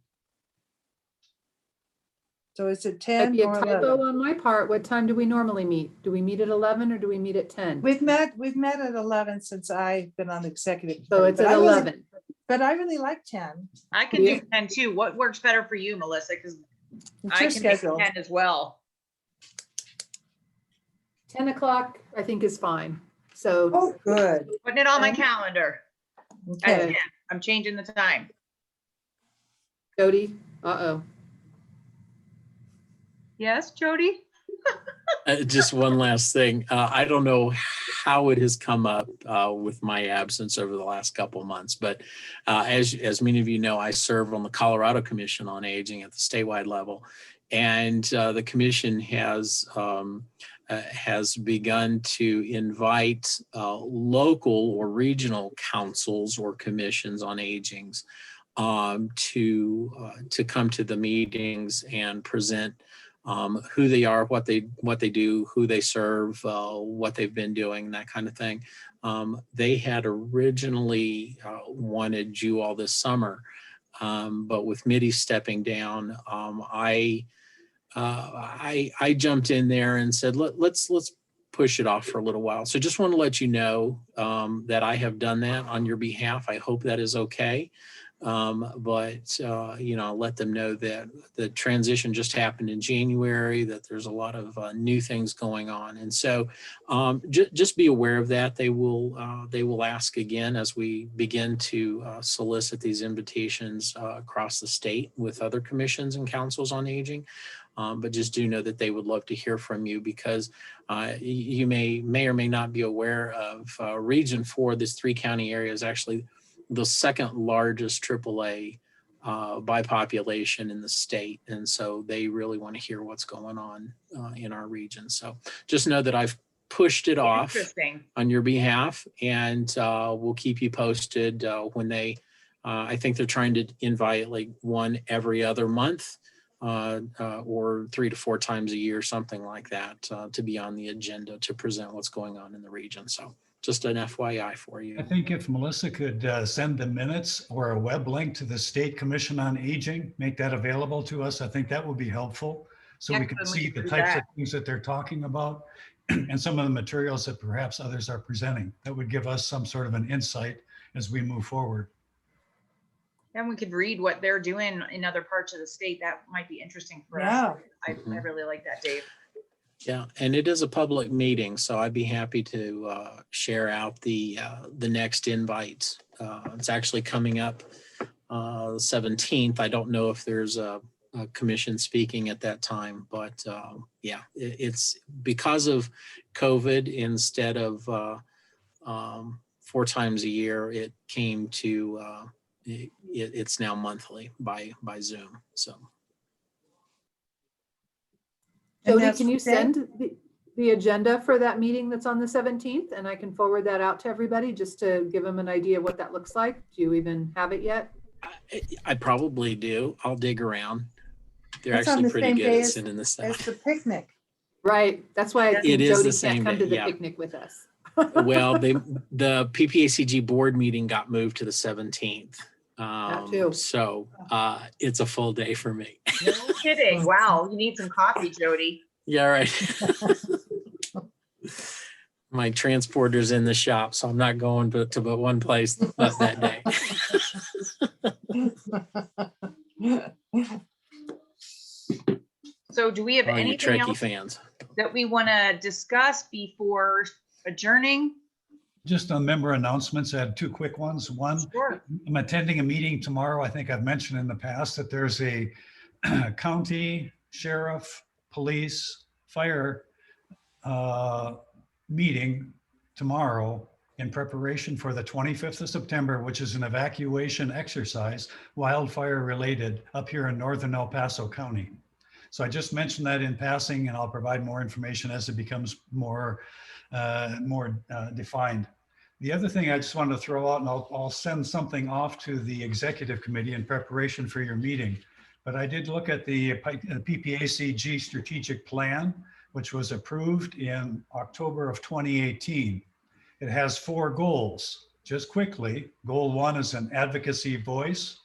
So is it Might 10 be a or typo 11? on my part. What time do we normally meet? Do we meet at 11 or do we meet at 10? We've met at 11 since I've been on the executive. So committee, it's but at I really- 11. But I really like 10. I can do 10 too. What works better for you, Melissa? Because It's I your can make schedule. 10 as well. 10 o'clock, I think is fine. So Oh, good. Putting it on my 10? calendar. Okay. Yeah, I'm changing the time. Jody, uh-oh. Yes, Jody? Just one last thing. I don't know how it has come up with my absence over the last couple of months, but as many of you know, I serve on the Colorado Commission on Aging at the statewide level, and the commission has begun to invite local or regional councils or commissions on agings to come to the meetings and present who they are, what they do, who they serve, what they've been doing, that kind of thing. They had originally wanted you all this summer, but with Mitty stepping down, I jumped in there and said, let's push it off for a little while. So just want to let you know that I have done that on your behalf. I hope that is okay. But let them know that the transition just happened in January, that there's a lot of new things going on. And so just be aware of that. They will ask again as we begin to solicit these invitations across the state with other commissions and councils on aging. But just do know that they would love to hear from you, because you may or may not be aware of Region 4, this 3-county area is actually the second largest AAA by population in the state. And so they really want to hear what's going on in our region. So just know that I've pushed it off on your behalf, and we'll keep you posted when they, I think they're trying to invite like one every other month or 3 to 4 times a year, something like that, to be on the agenda to present what's going on in the region. So just an FYI for you. I think if Melissa could send the minutes or a web link to the State Commission on Aging, make that available to us, I think that would be helpful. So we can Excellent, we see can the do types of that. things that they're talking about and some of the materials that perhaps others are presenting. That would give us some sort of an insight as we move forward. And we could read what they're doing in other parts of the state. That might be interesting for us. Yeah. I really like that, Dave. Yeah, and it is a public meeting, so I'd be happy to share out the next invite. It's actually coming up 17th. I don't know if there's a commission speaking at that time, but yeah, it's because of COVID. Instead of 4 times a year, it came to it's now monthly by Zoom. So And Jody, that's can you what day? send the agenda for that meeting that's on the 17th? And I can forward that out to everybody just to give them an idea of what that looks like. Do you even have it yet? I probably do. I'll dig around. They're It's on actually the pretty same good day at as- sending this As stuff. the picnic. Right. That's why I think It is Jody the same can't come day, to the yeah. picnic with us. Well, the PPACG board meeting got moved to the 17th. too. So it's a full day for me. No kidding. Wow. You need some coffee, Jody. Yeah, right. My transporter's in the shop, so I'm not going to but one place that day. So do we have All you anything Trekkie else fans. that we want to discuss before adjourning? Just on member announcements, I had 2 quick ones. One, Sure. I'm attending a meeting tomorrow. I think I've mentioned in the past that there's a county sheriff, police, fire meeting tomorrow in preparation for the 25th of September, which is an evacuation exercise, wildfire related, up here in northern El Paso County. So I just mentioned that in passing, and I'll provide more information as it becomes more defined. The other thing I just wanted to throw out, and I'll send something off to the executive committee in preparation for your meeting, but I did look at the PPACG strategic plan, which was approved in October of 2018. It has 4 goals. Just quickly, goal 1 is an advocacy voice.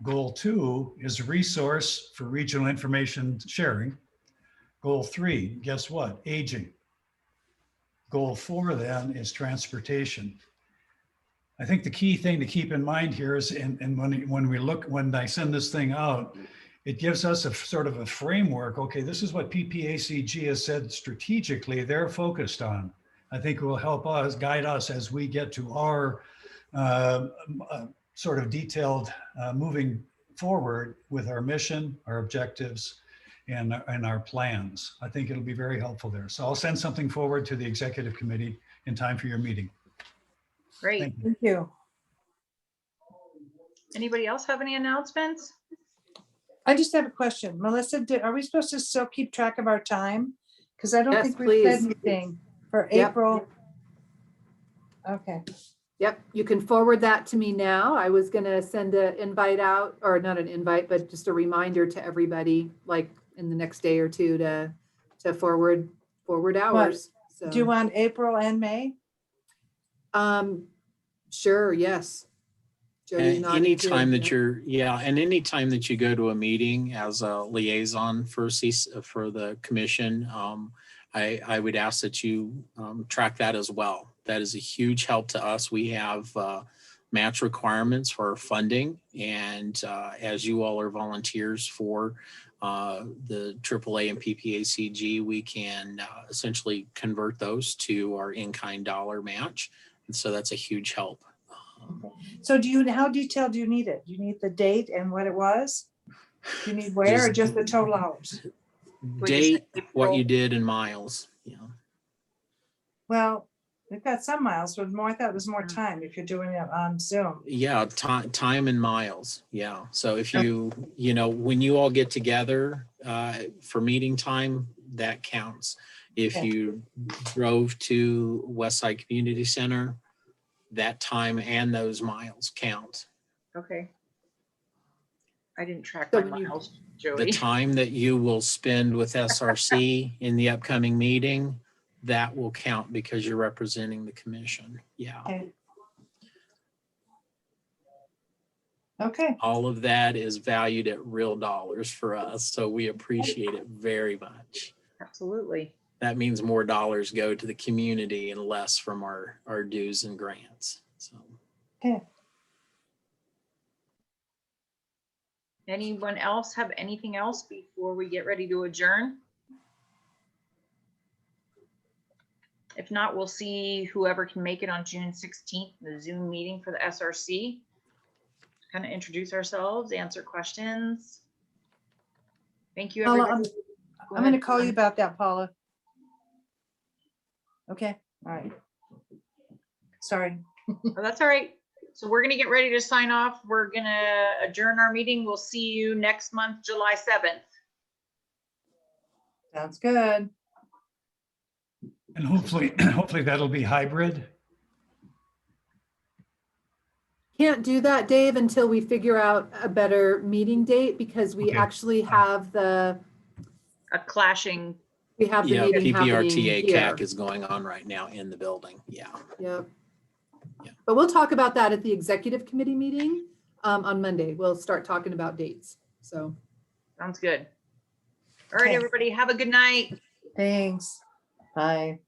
Goal 2 is resource for regional information sharing. Goal 3, guess what? Aging. Goal 4 then is transportation. I think the key thing to keep in mind here is, and when I send this thing out, it gives us a sort of a framework. Okay, this is what PPACG has said strategically they're focused on. I think it will help us, guide us as we get to our sort of detailed moving forward with our mission, our objectives, and our plans. I think it'll be very helpful there. So I'll send something forward to the executive committee in time for your meeting. Great. Thank you. Thank you. Anybody else have any announcements? I just have a question. Melissa, are we supposed to still keep track of our time? Because I don't Yes, think we said please. anything for Yep. April. Okay. Yep, you can forward that to me now. I was gonna send an invite out, or not an invite, but just a reminder to everybody, like in the next day or 2 to forward hours. Do you So, want April and May? sure, yes. Jody's And nodding too. anytime that Yep. and anytime that you go to a meeting as a liaison for the commission, I would ask that you track that as well. That is a huge help to us. We have match requirements for our funding, and as you all are volunteers for the AAA and PPACG, we can essentially convert those to our in-kind dollar match, and so that's a huge help. So how detailed do you need it? Do you need the date and what it was? Do you need where, or Just- just the total hours? Date, what April. you did in miles. Yeah. Well, we've got some miles, but I thought it was more time if you're doing it on Zoom. Yeah, time and miles. Yeah. So if when you all get together for meeting time, that counts. If Okay. you drove to Westside Community Center, that time and those miles count. Okay. I didn't track So my when you- miles, The Jody. time that you will spend with SRC in the upcoming meeting, that will count because you're representing the commission. Yeah. Okay. Okay, All of that is valued at real dollars for us. So we appreciate it very much. Absolutely. That means more dollars go to the community and less from our dues and grants. So okay. Anyone else have anything else before we get ready to adjourn? If not, we'll see whoever can make it on June 16th, the Zoom meeting for the SRC. kind of introduce ourselves, answer questions. Thank you, Paula, everybody. Go I'm gonna ahead, call you Dawn. about that, Paula. Okay, all right. Sorry. Oh, that's all right. So we're gonna get ready to sign off. We're gonna adjourn our meeting. We'll see you next month, July 7th. Sounds good. And hopefully that'll be hybrid. Can't do that, Dave, until we figure out a better meeting date because we Okay. actually have the A clashing, meeting happening PPRTA here. CAC is going on right now in the building. Yeah. Yep. Yeah. But we'll talk about that at the executive committee meeting on Monday. We'll start talking about dates. So. sounds good. All right, Okay. everybody, have a good night. Thanks. Bye.